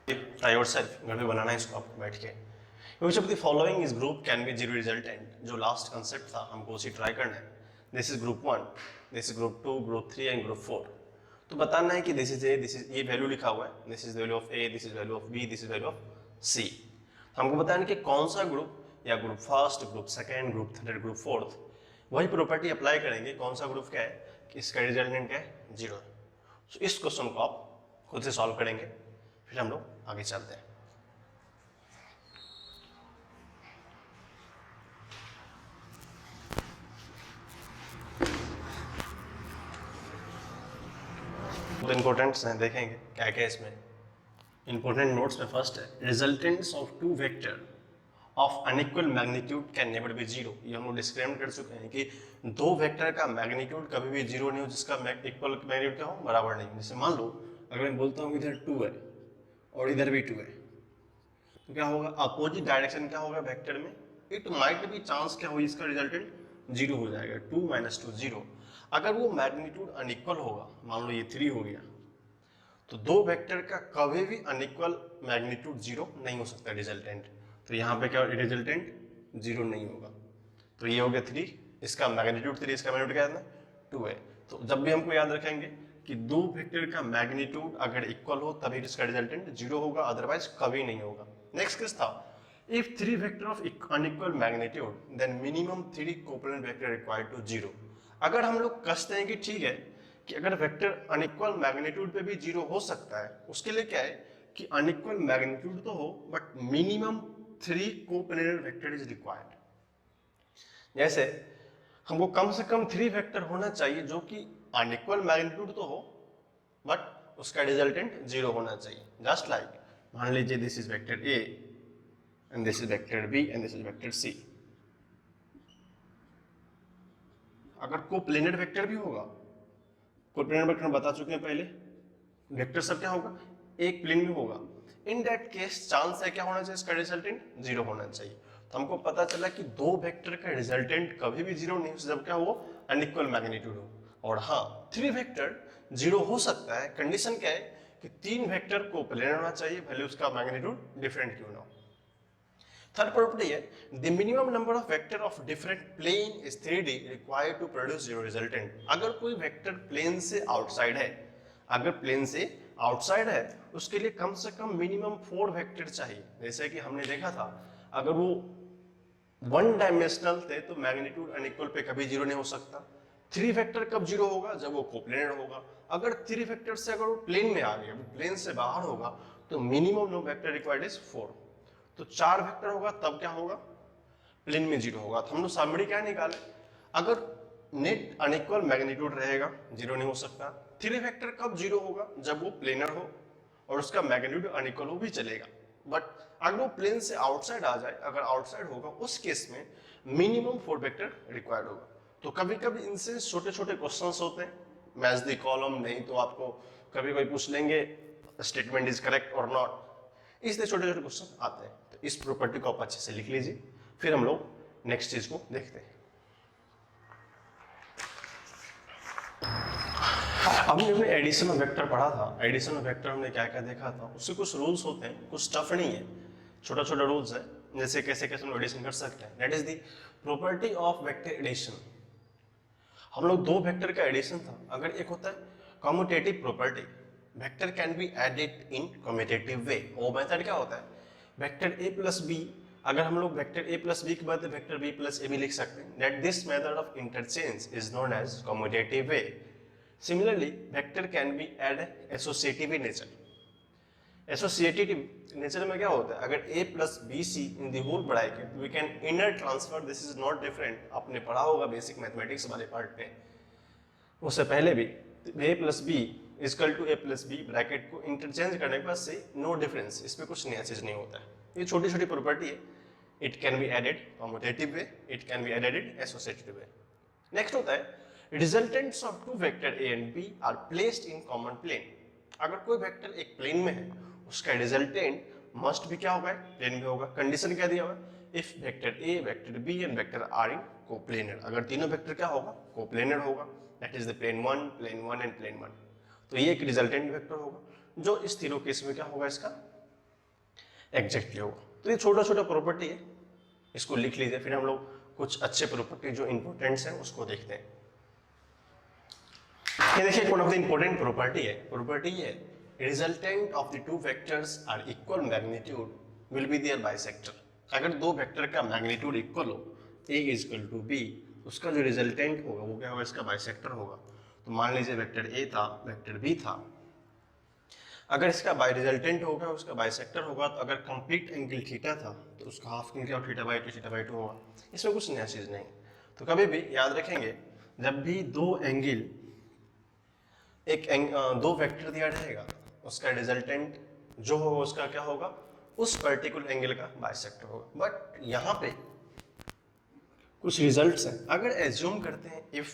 ट्राई योरसेल्फ, घर में बनाना है इसको आपको बैठ के। Which of the following is group can be zero resultant? जो लास्ट कंसेप्ट था हमको उसी ट्राई करना है। This is group 1, this is group 2, group 3 and group 4। तो बताना है कि this is a, this is ये वैल्यू लिखा हुआ है, this is value of A, this is value of b, this is value of c. हमको बताना है कि कौन सा ग्रुप, या group first, group second, group third, group fourth, वही प्रॉपर्टी अप्लाई करेंगे। कौन सा ग्रुप क्या है कि इसका रिजल्टेंट क्या है, 0। तो इस क्वेश्चन को आप खुद से सॉल्व करेंगे, फिर हम लोग आगे चलते हैं। इंपॉर्टेंट्स हैं, देखेंगे क्या क्या इसमें इंपॉर्टेंट नोट्स में। फर्स्ट है, resultants of two vector of unequal magnitude can never be 0। ये हम लोग डिस्क्राइब कर चुके हैं कि दो वेक्टर का मैग्नीट्यूड कभी भी 0 नहीं हो जिसका इक्वल मैग्नीट्यूड क्या हो, बराबर नहीं। जैसे मान लो अगर मैं बोलता हूँ इधर 2 है और इधर भी 2 है, तो क्या होगा, अपोजिट डायरेक्शन क्या होगा वेक्टर में, इट माइट बी चांस क्या हो, इसका रिजल्टेंट 0 हो जाएगा। 2 - 2 0। अगर वो मैग्नीट्यूड अनइक्वल होगा, मान लो ये 3 हो गया, तो दो वेक्टर का कभी भी अनइक्वल मैग्नीट्यूड 0 नहीं हो सकता रिजल्टेंट। तो यहाँ पे क्या रिजल्टेंट 0 नहीं होगा। तो ये हो गया 3, इसका मैग्नीट्यूड 3, इसका मैग्नीट्यूड क्या है, 2 है। तो जब भी हमको याद रखेंगे कि दो वेक्टर का मैग्नीट्यूड अगर इक्वल हो तभी इसका रिजल्टेंट 0 होगा, अदरवाइज कभी नहीं होगा। नेक्स्ट केस था, if 3 vector of unequal magnitude then minimum 3 component vector required to 0। अगर हम लोग कसते हैं कि ठीक है कि अगर वेक्टर अनइक्वल मैग्नीट्यूड पे भी 0 हो सकता है, उसके लिए क्या है कि अनइक्वल मैग्नीट्यूड तो हो but minimum 3 component vector is required. जैसे हमको कम से कम 3 वेक्टर होना चाहिए जो कि अनइक्वल मैग्नीट्यूड तो हो बट उसका रिजल्टेंट 0 होना चाहिए। जस्ट लाइक मान लीजिए this is vector A and this is vector B and this is vector C. अगर कोप्लेनर वेक्टर भी होगा, कोप्लेनर वेक्टर हम बता चुके हैं पहले, वेक्टर सब क्या होगा, एक प्लेन में होगा। इन दैट केस चांस है क्या होना चाहिए, इसका रिजल्टेंट 0 होना चाहिए। तो हमको पता चला कि दो वेक्टर का रिजल्टेंट कभी भी 0 नहीं हो जब क्या हो, अनइक्वल मैग्नीट्यूड हो। और हाँ, 3 वेक्टर 0 हो सकता है, कंडीशन क्या है कि 3 वेक्टर कोप्लेनर होना चाहिए, भले उसका मैग्नीट्यूड डिफरेंट क्यों ना हो। थर्ड प्रॉपर्टी है, the minimum number of vector of different plane is 3D required to produce 0 resultant. अगर कोई वेक्टर प्लेन से आउटसाइड है, अगर प्लेन से आउटसाइड है उसके लिए कम से कम मिनिमम 4 वेक्टर चाहिए। जैसे कि हमने देखा था, अगर वो 1 डायमेंशनल थे तो मैग्नीट्यूड अनइक्वल पे कभी 0 नहीं हो सकता। 3 वेक्टर कब 0 होगा, जब वो कोप्लेनर होगा। अगर 3 वेक्टर से अगर वो प्लेन में आ गया, प्लेन से बाहर होगा, तो minimum no vector required is 4। तो 4 वेक्टर होगा तब क्या होगा, प्लेन में 0 होगा। तो हम लोग सामने क्या निकाले, अगर नेट अनइक्वल मैग्नीट्यूड रहेगा 0 नहीं हो सकता। 3 वेक्टर कब 0 होगा, जब वो प्लेनर हो और उसका मैग्नीट्यूड अनइक्वल हो भी चलेगा। बट अगर वो प्लेन से आउटसाइड आ जाए, अगर आउटसाइड होगा उस केस में मिनिमम 4 वेक्टर रिक्वायर्ड होगा। तो कभी कभी इनसे छोटे छोटे क्वेश्चंस होते हैं, मैच द कॉलम, नहीं तो आपको कभी कोई पूछ लेंगे स्टेटमेंट इज करेक्ट और नॉट, इसलिए छोटे छोटे क्वेश्चन आते हैं। तो इस प्रॉपर्टी को आप अच्छे से लिख लीजिए, फिर हम लोग नेक्स्ट चीज को देखते हैं। हमने एडिशन ऑफ वेक्टर पढ़ा था। एडिशन ऑफ वेक्टर हमने क्या क्या देखा था, उससे कुछ रूल्स होते हैं, कुछ टफ नहीं है, छोटा छोटा रूल्स है, जैसे कैसे कैसे हम एडिशन कर सकते हैं। That is the property of vector addition. हम लोग दो वेक्टर का एडिशन था, अगर एक होता है commutative property, vector can be added in commutative way. वो मेथड क्या होता है, वेक्टर a प्लस बी, अगर हम लोग वेक्टर a प्लस बी के बाद वेक्टर b प्लस ए भी लिख सकते हैं। That this method of interchange is known as commutative way. Similarly vector can be add associative nature. Associative nature में क्या होता है, अगर a plus B C in the whole bracket we can inner transfer, this is not different, आपने पढ़ा होगा basic mathematics वाले part में, उससे पहले भी a plus B is equal to a plus B, bracket को इंटरचेंज करने के बाद से नो डिफरेंस, इसमें कुछ नया चीज नहीं होता है। ये छोटी छोटी प्रॉपर्टी है। It can be added commutative way, it can be added associative way. Next होता है resultants of two vector a and b are placed in common plane. अगर कोई वेक्टर एक प्लेन में है, उसका रिजल्टेंट मस्ट भी क्या होगा, प्लेन में होगा। कंडीशन क्या दिया हुआ है, if vector a, vector b and vector r in coplanar, अगर तीनों वेक्टर क्या होगा, कोप्लेनर होगा, that is the plane 1 and plane 1, तो ये एक रिजल्टेंट वेक्टर होगा जो इस तीनों केस में क्या होगा, इसका एग्जैक्टली होगा। तो ये छोटा छोटा प्रॉपर्टी है, इसको लिख लीजिए, फिर हम लोग कुछ अच्छे प्रॉपर्टी जो इंपॉर्टेंट्स हैं उसको देखते हैं। ये देखिए one of the important property है, प्रॉपर्टी ये है resultant of the two vectors are equal magnitude will be their bisector. अगर दो वेक्टर का मैग्नीट्यूड इक्वल हो, a is equal to b, उसका जो रिजल्टेंट होगा वो क्या होगा, इसका बाइसेक्टर होगा। तो मान लीजिए वेक्टर a था, वेक्टर b था, अगर इसका बाई रिजल्टेंट होगा, उसका बाइसेक्टर होगा, तो अगर कंप्लीट एंगल थीटा था तो उसका हाफ एंगल क्या, थीटा बाई टू होगा। इसमें कुछ नया चीज नहीं। तो कभी भी याद रखेंगे, जब भी दो एंगल दो वेक्टर दिया रहेगा, उसका रिजल्टेंट जो होगा उसका क्या होगा, उस पर्टिकुलर एंगल का बाइसेक्टर होगा। बट यहाँ पे कुछ रिजल्ट्स हैं। अगर एज्यूम करते हैं if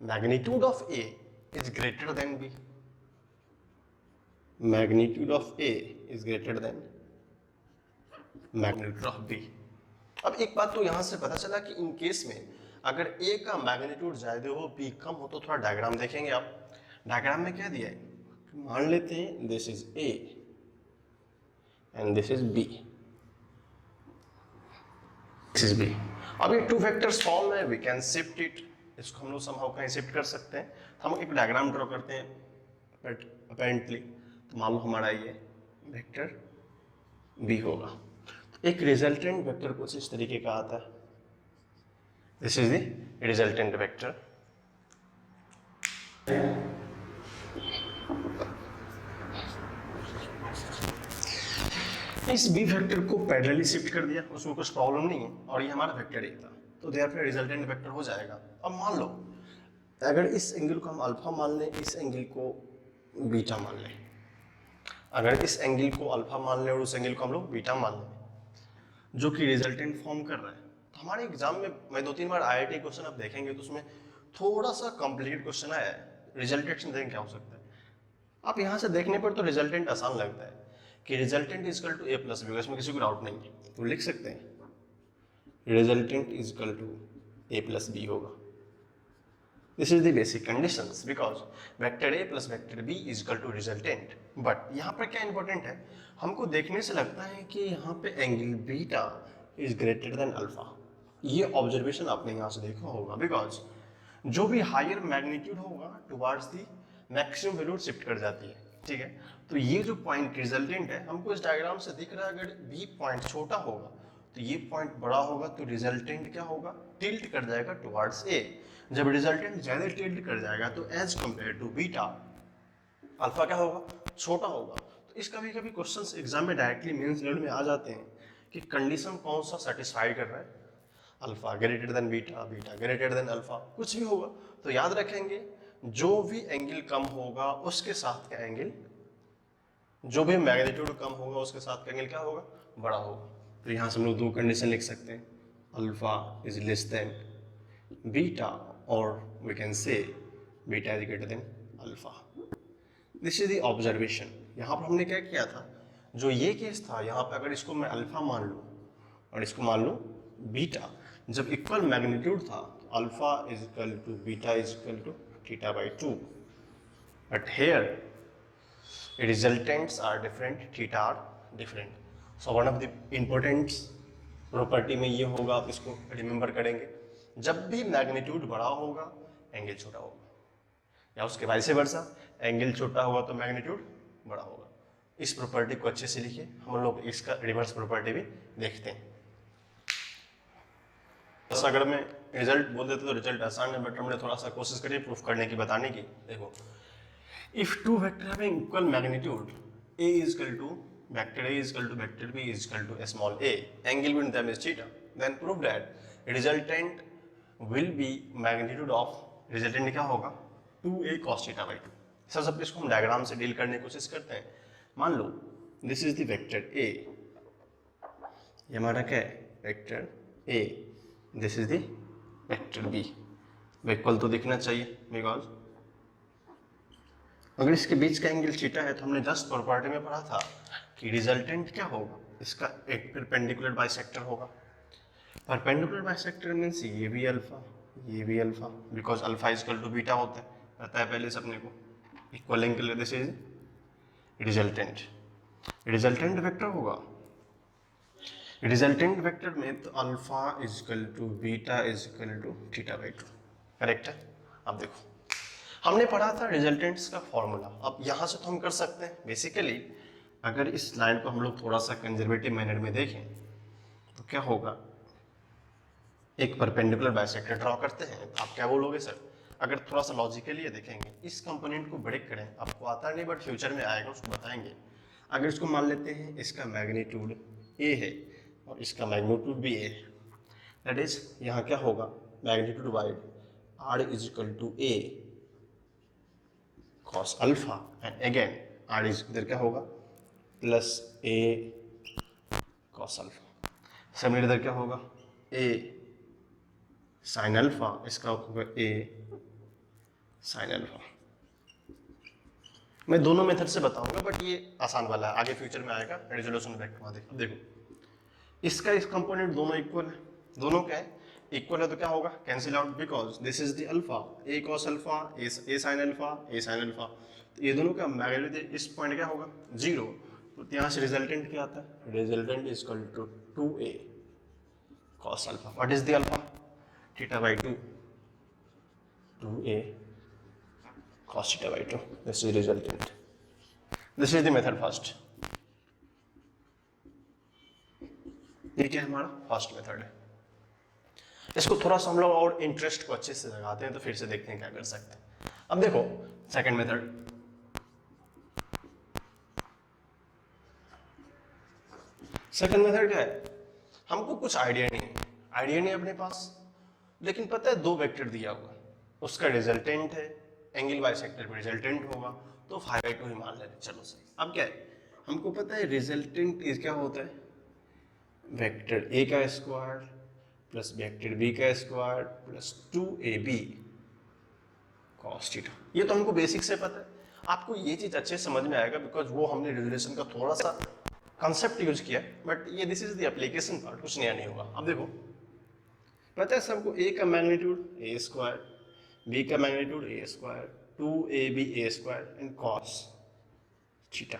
magnitude of A is greater than B, magnitude of A is greater than magnitude of B. अब एक बात तो यहां से पता चला कि इन केस में अगर ए का मैग्नीट्यूड ज्यादा हो, बी कम हो, तो थोड़ा डायग्राम देखेंगे आप। डायग्राम में क्या दिया है, मान लेते हैं this is A and this is B, this is B. अब ये टू वेक्टर्स फॉर्म है, वी कैन शिफ्ट इट, इसको हम लोग समहाउ कहीं शिफ्ट कर सकते हैं। हम एक डायग्राम ड्रॉ करते हैं, बट अपेरेंटली तो मान लो हमारा ये वेक्टर बी होगा, तो एक रिजल्टेंट वेक्टर कुछ इस तरीके का आता है, this is the resultant vector. इस बी वेक्टर को पैरेलली शिफ्ट कर दिया, उसमें कुछ प्रॉब्लम नहीं है, और ये हमारा वेक्टर ए था, तो देयरफॉर रिजल्टेंट वेक्टर हो जाएगा। अब मान लो अगर इस एंगल को हम अल्फा मान लें, इस एंगल को बीटा मान लें, अगर इस एंगल को अल्फा मान लें और उस एंगल को हम लोग बीटा मान लें, जो कि रिजल्टेंट फॉर्म कर रहा है, तो हमारे एग्जाम में मैं 2-3 बार आईआईटी क्वेश्चन आप देखेंगे तो उसमें थोड़ा सा कॉम्प्लिकेटेड क्वेश्चन आया है, रिजल्टेंट देखें क्या हो सकता है। आप यहाँ से देखने पर तो रिजल्टेंट आसान लगता है कि resultant is equal to A plus B, इसमें किसी को डाउट नहीं है, तो लिख सकते हैं resultant is equal to A plus B होगा। This is the basic conditions, because vector A plus vector B is equal to resultant. But यहाँ पर क्या इंपॉर्टेंट है, हमको देखने से लगता है कि यहाँ पे angle beta is greater than alpha. ये ऑब्जर्वेशन आपने यहाँ से देखा होगा, बिकॉज जो भी हायर मैग्नीट्यूड होगा towards the maximum value shift कर जाती है, ठीक है। तो ये जो पॉइंट रिजल्टेंट है, हमको इस डायग्राम से दिख रहा है, अगर बी पॉइंट छोटा होगा तो ये पॉइंट बड़ा होगा, तो रिजल्टेंट क्या होगा, टिल्ट कर जाएगा टुवार्ड्स ए। जब रिजल्टेंट ज्यादा टिल्ट कर जाएगा तो as compare to beta alpha क्या होगा, छोटा होगा। तो इस कभी कभी क्वेश्चंस एग्जाम में डायरेक्टली मेंस लेवल में आ जाते हैं कि कंडीशन कौन सा सेटिस्फाई कर रहा है, alpha greater than beta, beta greater than alpha, कुछ भी होगा। तो याद रखेंगे जो भी एंगल कम होगा उसके साथ का एंगल, जो भी मैग्नीट्यूड कम होगा उसके साथ का एंगल क्या होगा, बड़ा होगा। तो यहाँ से हम लोग दो कंडीशन लिख सकते हैं, alpha is less than beta और we can say beta is greater than alpha. This is the observation. यहाँ पर हमने क्या किया था, जो ये केस था, यहाँ पर अगर इसको मैं अल्फा मान लूँ और इसको मान लूँ बीटा, जब इक्वल मैग्नीट्यूड था तो alpha is equal to beta is equal to theta by 2, but here resultants are different, theta are different. So one of the important property में ये होगा, आप इसको रिमेंबर करेंगे, जब भी मैग्नीट्यूड बड़ा होगा एंगल छोटा होगा, या उसके वाइस वर्सा, एंगल छोटा होगा तो मैग्नीट्यूड बड़ा होगा। इस प्रॉपर्टी को अच्छे से लिखिए, हम लोग इसका रिवर्स प्रॉपर्टी भी देखते हैं। सा अगर मैं रिजल्ट बोल देते तो रिजल्ट आसान है, बट हमने थोड़ा सा कोशिश करी प्रूफ करने की, बताने की। देखो, if two vector having equal magnitude a is equal to vector A is equal to vector B is equal to small a, angle between them is theta, then prove that resultant will be magnitude of resultant क्या होगा 2a cos theta by 2। सब इसको हम diagram से deal करने की कोशिश करते हैं। मान लो this is the vector a, ये हमारा क्या है vector a, this is the vector b, equal तो दिखना चाहिए, बिकॉज अगर इसके बीच का एंगल थीटा है तो हमने जस्ट प्रॉपर्टी में पढ़ा था कि रिजल्टेंट क्या होगा, इसका एक परपेंडिकुलर बाइसेक्टर होगा। परपेंडिकुलर बाइसेक्टर मीन्स ये भी अल्फा, ये भी alpha, because alpha equal to beta होता है, पता है पहले से अपने को। Equal angle, this is resultant. Resultant vector होगा, रिजल्टेंट वेक्टर में तो alpha equal to beta equal to theta by 2, correct है। अब देखो हमने पढ़ा था रिजल्टेंट्स का फॉर्मूला, अब यहाँ से तो हम कर सकते हैं। बेसिकली अगर इस लाइन को हम लोग थोड़ा सा कंजर्वेटिव मैनर में देखें तो क्या होगा, एक परपेंडिकुलर बाइसेक्टर ड्रॉ करते हैं, तो आप क्या बोलोगे सर, अगर थोड़ा सा लॉजिकली ये देखेंगे, इस कंपोनेंट को ब्रेक करें, आपको आता नहीं बट फ्यूचर में आएगा, उसको बताएंगे। अगर इसको मान लेते हैं इसका मैग्नीट्यूड ए है और इसका मैग्नीट्यूड भी ए है, दैट इज यहाँ क्या होगा magnitude wide R is equal to A cos alpha, and again R is इधर क्या होगा plus A cos alpha. Similar इधर क्या होगा ए साइन अल्फा, इसका होगा ए साइन अल्फा। मैं दोनों मेथड से बताऊंगा बट ये आसान वाला है, आगे फ्यूचर में आएगा रेजोल्यूशन वेक्टर। देखो इसका इस कंपोनेंट दोनों इक्वल है, दोनों क्या है इक्वल है, तो क्या होगा cancel out, because this is the alpha, A cos alpha, A sine alpha, A sine alpha, तो ये दोनों का मैग्नीट्यूड इस पॉइंट क्या होगा 0, तो यहाँ से रिजल्टेंट क्या आता है, resultant is equal to 2a cos alpha. What is the alpha, theta by 2, 2a cos theta by 2, this is resultant, this is the method first। ये क्या है हमारा फर्स्ट मेथड है। इसको थोड़ा सा हम लोग और इंटरेस्ट को अच्छे से लगाते हैं तो फिर से देखते हैं क्या कर सकते हैं। अब देखो सेकंड मेथड, सेकंड मेथड क्या है, हमको कुछ आइडिया नहीं अपने पास, लेकिन पता है दो वेक्टर दिया हुआ, उसका रिजल्टेंट है, एंगल बाइसेक्टर पे रिजल्टेंट होगा, तो 5/2 ही मान लेते, चलो सही। अब क्या है हमको पता है रिजल्टेंट इज क्या होता है वेक्टर ए का स्क्वायर प्लस वेक्टर बी का square plus 2ab cos theta. ये तो हमको बेसिक से पता है, आपको ये चीज अच्छे समझ में आएगा बिकॉज वो हमने रिजोल्यूशन का थोड़ा सा कंसेप्ट यूज किया, बट ये this is the application part, कुछ नया नहीं होगा। अब देखो पता है सबको ए का मैग्नीट्यूड ए स्क्वायर, बी का magnitude A square, 2ab a square and cos theta.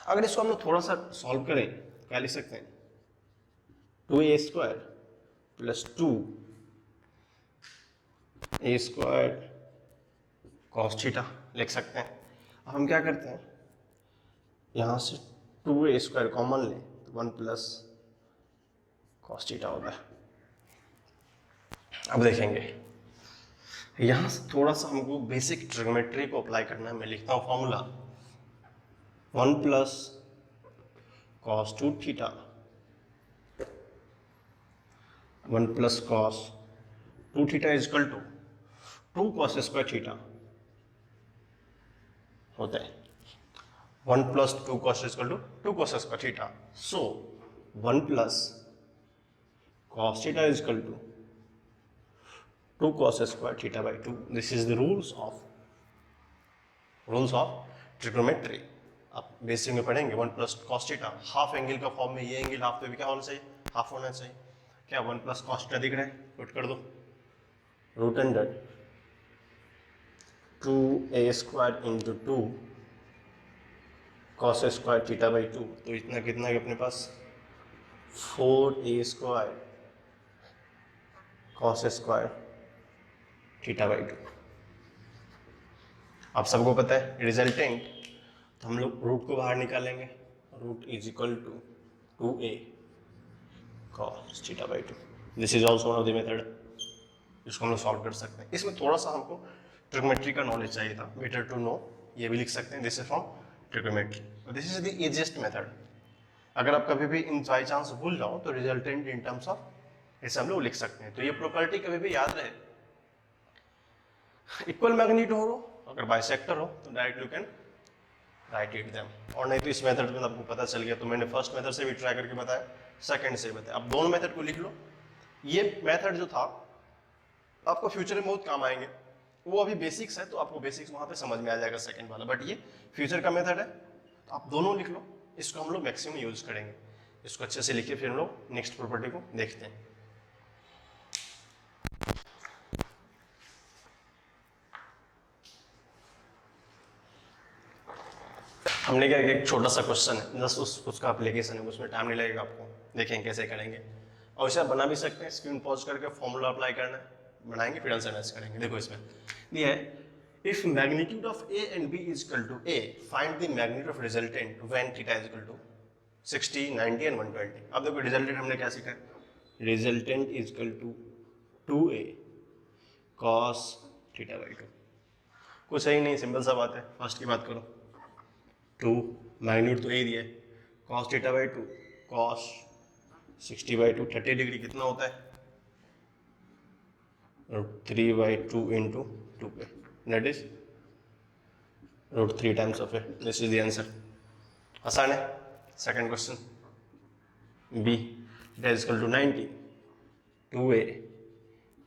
अगर इसको हम लोग थोड़ा सा सॉल्व करें क्या लिख सकते हैं 2a square plus 2a square cos theta लिख सकते हैं। अब हम क्या करते हैं यहाँ से 2a स्क्वायर कॉमन लें तो 1 प्लस cos थीटा होता है। अब देखेंगे यहाँ से थोड़ा सा हमको बेसिक ट्रिग्नोमेट्री को अप्लाई करना है। मैं लिखता हूँ formula 1 plus cos 2 theta 1 plus cos 2 theta is equal to 2 cos square theta होता है। 1 plus 2 cos is equal to 2 cos square theta, so 1 plus cos theta is equal to 2 cos square theta by 2। This is the rules of trigonometry. आप basic में पढ़ेंगे 1 plus cos theta, half angle का form में, ये angle half पे भी क्या होना चाहिए हाफ होना चाहिए। क्या 1 प्लस cos थीटा दिख रहा है, पुट कर दो root under 2a square into 2 cos square theta by 2, तो इतना कितना है अपने पास 4a square cos square theta by 2। आप सबको पता है रिजल्टेंट, तो हम लोग रूट को बाहर निकालेंगे, root is equal to 2a cos theta by 2। This is also one of the method, इसको हम लोग सॉल्व कर सकते हैं। इसमें थोड़ा सा हमको ट्रिग्नोमेट्री का नॉलेज चाहिए था, बेटर टू नो, ये भी लिख सकते हैं, this is from trigonometry, this is the easiest method. अगर आप कभी भी इन बाई चांस भूल जाओ तो रिजल्टेंट इन टर्म्स ऑफ ऐसे हम लोग लिख सकते हैं। तो ये प्रॉपर्टी कभी भी याद रहे, इक्वल मैग्नीट्यूड हो, अगर बाइसेक्टर हो तो direct you can write it them, और नहीं तो इस मेथड में आपको पता चल गया। तो मैंने फर्स्ट मेथड से भी ट्राई करके बताया, सेकंड से बताया, अब दोनों मेथड को लिख लो। ये मेथड जो था आपको फ्यूचर में बहुत काम आएंगे, वो अभी बेसिक्स है तो आपको बेसिक्स वहां पे समझ में आ जाएगा सेकंड वाला, बट ये फ्यूचर का मेथड है तो आप दोनों लिख लो। इसको हम लोग मैक्सिमम यूज करेंगे, इसको अच्छे से लिखिए, फिर हम लोग नेक्स्ट प्रॉपर्टी को देखते हैं। हमने क्या एक छोटा सा क्वेश्चन है, जस्ट उसका एप्लीकेशन है, उसमें टाइम नहीं लगेगा आपको, देखें कैसे करेंगे। और इसे आप बना भी सकते हैं, स्क्रीन पॉज करके फॉर्मूला अप्लाई करना है, बनाएंगे फिर आंसर मैच करेंगे। देखो इसमें दिया है, if magnitude of A and B is equal to A, find the magnitude of resultant when theta is equal to 60, 90 and 120। अब देखो रिजल्टेंट हमने क्या सीखा है, resultant is equal to 2a cos theta by 2। कुछ सही नहीं, सिंपल सा बात है। फर्स्ट की बात करो, 2 मैग्नीट्यूड तो ए दिया है, cos थीटा बाई 2 cos 60 बाई 2, 30 डिग्री कितना होता है, √3/2 into 2 that is √3 times of A. This is the answer. आसान है। Second question B, it is equal to 90 2a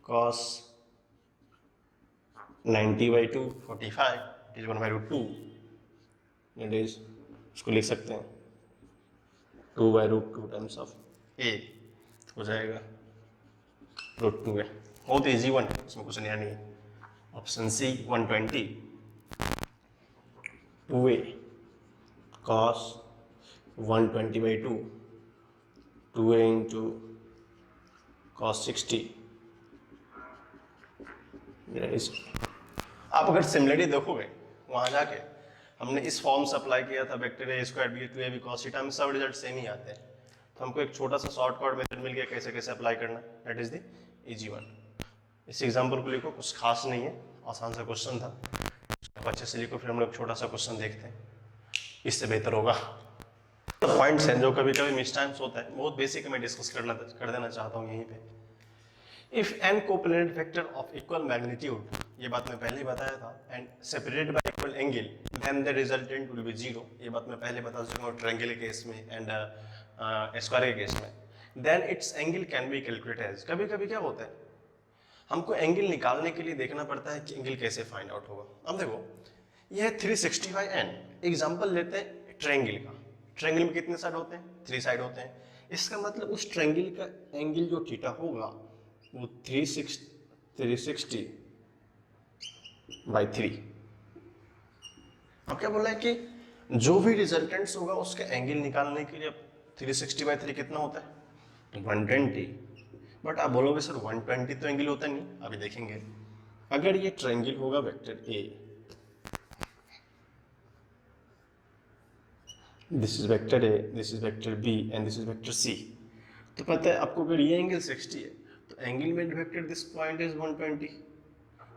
cos 90/2 45, it is 1/2, that is, इसको लिख सकते हैं 2/2 टाइम्स ऑफ a हो जाएगा √2a। बहुत इजी वन है, इसमें कुछ नया नहीं है। Option C 120 2a cos 120/2 2a into cos 60। आप अगर सिमिलरिटी देखोगे वहां जाके, हमने इस फॉर्म से अप्लाई किया था, vector A square B two A B cos theta, में सब रिजल्ट सेम ही आते हैं। तो हमको एक छोटा सा शॉर्टकट मेथड मिल गया कैसे कैसे अप्लाई करना, that is the easy one. इस एग्जांपल को लिखो, कुछ खास नहीं है, आसान सा क्वेश्चन था, अच्छे से लिखो, फिर हम लोग छोटा सा क्वेश्चन देखते हैं, इससे बेहतर होगा। तो पॉइंट्स हैं जो कभी कभी मिस टाइम्स होता है, बहुत बेसिक मैं डिस्कस कर देना चाहता हूँ यहीं पे। If n coplanar vector of equal magnitude, ये बात मैं पहले ही बताया था, and separated by equal angle, then the resultant will be 0। ये बात मैं पहले बता चुका हूँ ट्रायंगल के केस में एंड स्क्वायर के केस में। Then it's angle can be calculated as, कभी कभी क्या होता है, हमको एंगल निकालने के लिए देखना पड़ता है कि एंगल कैसे फाइंड आउट होगा। अब देखो यह है 365n, एग्जाम्पल लेते हैं ट्रायंगल का। ट्रायंगल में कितने साइड होते हैं, 3 साइड होते हैं। इसका मतलब उस ट्रायंगल का एंगल जो थीटा होगा वो 360/3। अब क्या बोला है कि जो भी रिजल्टेंट्स होगा उसका एंगल निकालने के लिए 360/3 कितना होता है, 120। बट आप बोलोगे सर 120 तो एंगल होता नहीं, अभी देखेंगे। अगर ये ट्रायंगल होगा vector A, this is vector A, this is vector B and this is vector C, तो पता है आपको अगर ये एंगल 60 है तो एंगल में डिफेक्टेड दिस पॉइंट इज 120,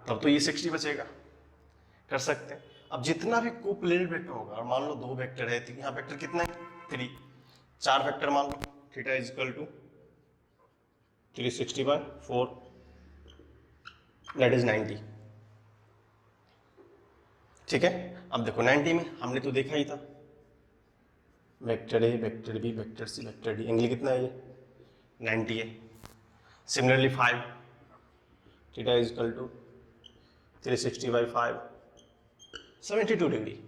तब तो ये 60 बचेगा, कर सकते हैं। अब जितना भी कोप्लेनेट वेक्टर होगा, और मान लो 2 वेक्टर है, यहाँ वेक्टर कितना है 3, 4 वेक्टर मान लो, theta is equal to 360/4 that is 90। ठीक है, अब देखो 90 में हमने तो देखा ही था वेक्टर ए, वेक्टर बी, वेक्टर सी, वेक्टर डी, एंगल कितना है ये 90 है। Similarly 5, theta is equal to 360/5 72 degree,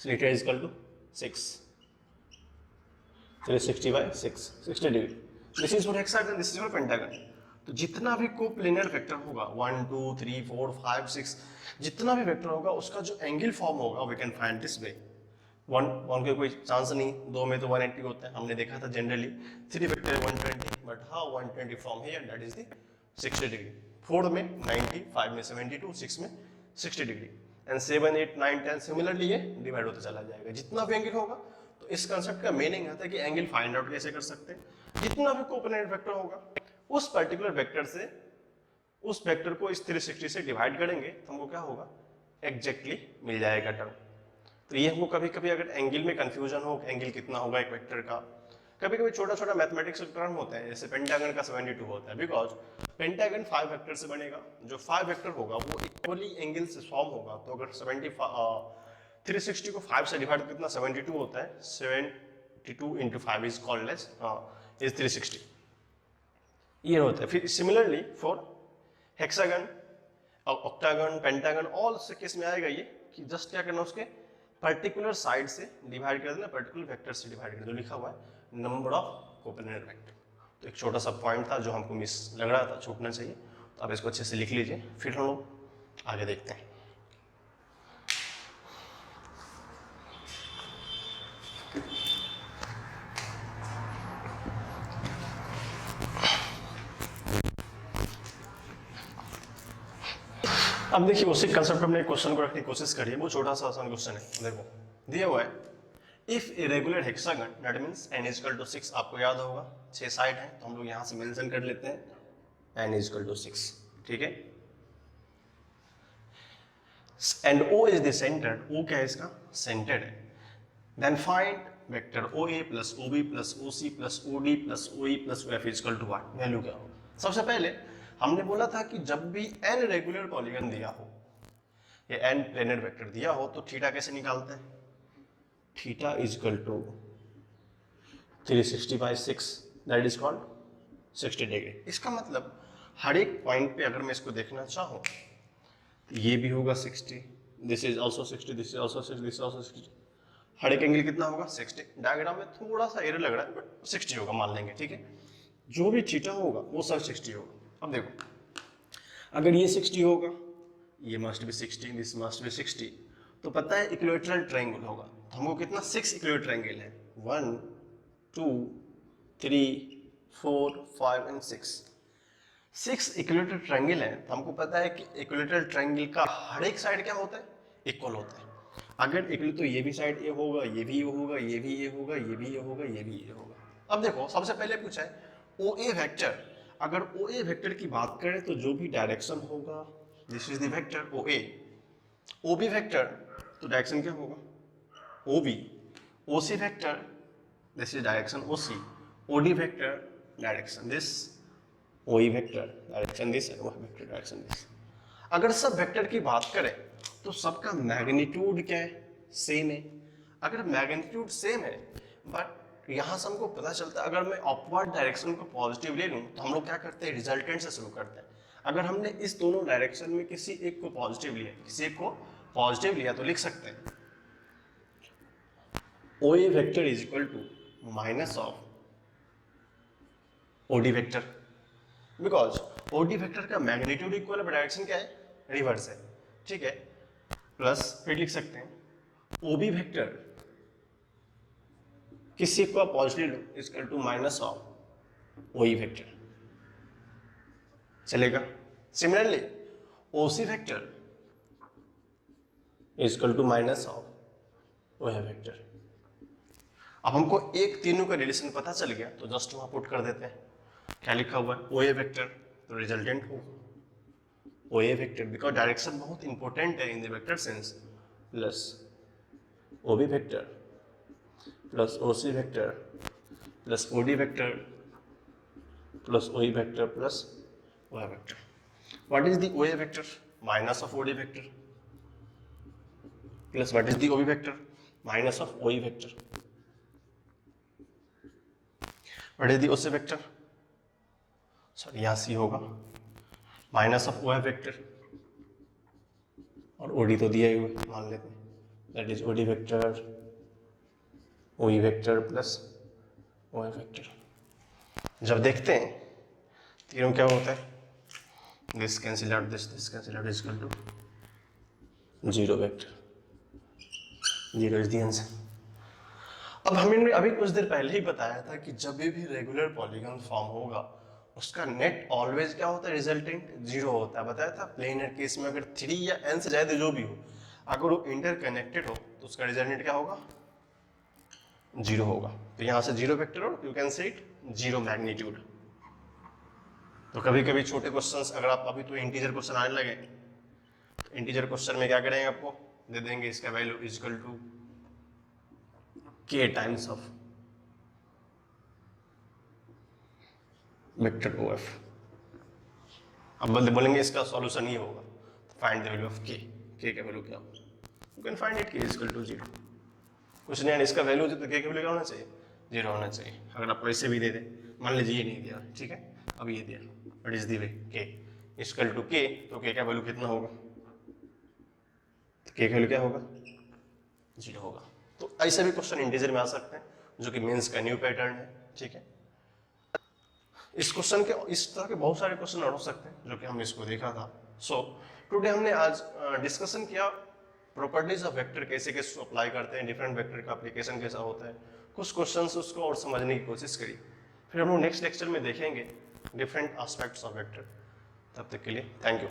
theta is equal to 6, 360/6 60 degree. This is for hexagon, this is for pentagon. तो जितना भी कोप्लेनर वेक्टर होगा 1 2 3 4 5 6, जितना भी वेक्टर होगा उसका जो एंगल फॉर्म होगा we can find this way. 1 के कोई चांस नहीं, 2 में तो 180 होता है, हमने देखा था generally 3 vector 120, but how 120 from here that is the 60 degree. 4 में 90, 5 में 72, 6 में 60 डिग्री, एंड 7 8 9 10 सिमिलरली ये डिवाइड होता चला जाएगा जितना भी एंगल होगा। तो इस कंसेप्ट का मीनिंग आता है कि एंगल फाइंड आउट कैसे कर सकते हैं, जितना भी कोप्लेनर वेक्टर होगा उस पर्टिकुलर वेक्टर से उस वेक्टर को इस 360 से डिवाइड करेंगे तो हमको क्या होगा, एग्जैक्टली मिल जाएगा टर्म। तो ये हमको कभी कभी अगर एंगल में कंफ्यूजन हो, एंगल कितना होगा एक वेक्टर का, कभी कभी छोटा छोटा मैथमेटिक्स टर्म होते हैं, जैसे पेंटागन का 72 होता है, बिकॉज पेंटागन 5 वेक्टर से बनेगा, जो 5 वेक्टर होगा वो इक्वली एंगल से फॉर्म होगा। तो अगर 360 को 5 से डिवाइड कितना 72 होता है, 72 into 5 is called as is 360, ये होता है। फिर similarly for hexagon, octagon, pentagon, all से केस में आएगा ये कि जस्ट क्या करना, उसके पर्टिकुलर साइड से डिवाइड कर देना, पर्टिकुलर वेक्टर से डिवाइड कर देना, जो लिखा हुआ है नंबर ऑफ कोऑर्डिनेट वेक्टर। तो एक छोटा सा पॉइंट था जो हमको मिस लग रहा था, छूटना चाहिए, तो आप इसको अच्छे से लिख लीजिए, फिर हम लोग आगे देखते हैं। अब देखिए उसी कंसेप्ट में क्वेश्चन को रखने की कोशिश करिए, वो छोटा सा आसान क्वेश्चन है। देखो दिया हुआ है, if a regular hexagon that means n is equal to 6, आपको याद होगा 6 साइड है, तो हम लोग यहां से मेंशन कर लेते हैं n इज इक्वल टू 6, ठीक है। And O is the center, O क्या है इसका, सेंटर है। Then find vector OA plus OB plus OC plus OD plus OE plus OF is equal to what, value क्या होगा। सबसे पहले हमने बोला था कि जब भी n रेगुलर पॉलीगन दिया हो या n प्लेनर वेक्टर दिया हो तो थीटा कैसे निकालते हैं, theta is equal to 360/6 that is called 60 degree. इसका मतलब हर एक पॉइंट पे अगर मैं इसको देखना चाहूँ तो ये भी होगा 60, this is also 60, this is also 60, this is also 60, हर एक एंगल कितना होगा 60। डायग्राम में थोड़ा सा एरर लग रहा है बट 60 होगा मान लेंगे, ठीक है। जो भी थीटा होगा वो सब 60 होगा। अब देखो अगर ये 60 होगा, ये must be 60, this must be 60, तो पता है इक्विलैटरल ट्रायंगल होगा, तो हमको कितना 6 इक्विलैटरल ट्रायंगल है, 1 2 3 4 5 एंड 6 इक्विलैटरल ट्रायंगल है। तो हमको पता है कि इक्विलैटरल ट्रायंगल का हर एक साइड क्या होता है, इक्वल होता है। अगर इक्वल तो ये भी साइड ए होगा, ये भी ए होगा, ये भी ए होगा, ये भी ए होगा, ये भी ए होगा। अब देखो सबसे पहले पूछा है OA वेक्टर, अगर OA वेक्टर की बात करें तो जो भी डायरेक्शन होगा, this is the vector OA। OB vector तो डायरेक्शन क्या होगा, OB। OC vector this is direction OC। OD vector direction this, OE vector direction this, और OF वेक्टर डायरेक्शन दिस। अगर सब वेक्टर की बात करें तो सबका मैग्नीट्यूड क्या है, सेम है। अगर मैग्नीट्यूड सेम है बट यहाँ से हमको पता चलता है अगर मैं अपवर्ड डायरेक्शन को पॉजिटिव ले लूँ तो हम लोग क्या करते हैं, रिजल्टेंट से शुरू करते हैं। अगर हमने इस दोनों डायरेक्शन में किसी एक को पॉजिटिव लिया, किसी एक को पॉजिटिव लिया तो लिख सकते हैं OA vector is equal to minus of OD vector, because OD vector का मैग्नीट्यूड इक्वल है, डायरेक्शन क्या है, रिवर्स है, ठीक है। प्लस फिर लिख सकते हैं OB वेक्टर किसी को आप पॉजिटिव लो equal to minus of OE vector, चलेगा। Similarly OC vector equal to minus of OF vector. अब हमको एक तीनों का रिलेशन पता चल गया तो जस्ट वहां पुट कर देते हैं, क्या लिखा हुआ है OA वेक्टर, तो रिजल्टेंट होगा OA वेक्टर, बिकॉज डायरेक्शन बहुत इंपॉर्टेंट है in the vector sense, plus OB vector plus OC vector plus OD vector plus OE vector plus OF vector. What is the OA vector, minus of OD vector, plus what is the OB vector, minus of OE vector. What is the OC vector, sorry यहाँ C होगा, minus of OF vector, और OD तो दिया ही हुआ मान लेते हैं, that is OD vector OE vector plus OF vector. जब देखते हैं तीनों क्या होता है, this cancel out, this cancel out, is equal to 0 vector, 0 is the answer. अब हमने अभी कुछ देर पहले ही बताया था कि जब भी रेगुलर पॉलीगन फॉर्म होगा उसका नेट ऑलवेज क्या होता है, रिजल्टेंट 0 होता है। बताया था प्लेनर केस में अगर 3 या n से ज्यादा जो भी हो, अगर वो इंटरकनेक्टेड हो तो उसका रिजल्टेंट क्या होगा, 0 होगा। तो यहाँ से 0 वेक्टर और you can say it 0 magnitude. तो कभी कभी छोटे क्वेश्चंस अगर आप अभी तो इंटीजर क्वेश्चन आने लगे, तो इंटीजर क्वेश्चन में क्या करेंगे, आपको दे देंगे इसका value is equal to k times of vector OF। अब बल्कि बोलेंगे इसका सॉल्यूशन ये होगा, find the value of k का वैल्यू क्या होगा, you can find it k is equal to 0। कुछ नहीं, इसका वैल्यू तो k का वैल्यू क्या होना चाहिए, 0 होना चाहिए। अगर आपको ऐसे भी दे दे, मान लीजिए ये नहीं दिया, ठीक है, अब ये दिया, what is the way, k is equal to k, तो k का वैल्यू कितना होगा, k का वैल्यू क्या होगा, 0 होगा। तो ऐसे भी क्वेश्चन इंटीजर में आ सकते हैं, जो कि मेंस का न्यू पैटर्न है, ठीक है। इस क्वेश्चन के इस तरह के बहुत सारे क्वेश्चन और हो सकते हैं, जो कि हमने इसको देखा था। सो टुडे हमने आज डिस्कशन किया प्रॉपर्टीज ऑफ वेक्टर, कैसे कैसे अप्लाई करते हैं, डिफरेंट वेक्टर का एप्लीकेशन कैसा होता है, कुछ क्वेश्चंस उसको और समझने की कोशिश करी। फिर हम लोग नेक्स्ट लेक्चर में देखेंगे डिफरेंट एस्पेक्ट्स ऑफ वेक्टर। तब तक के लिए थैंक यू।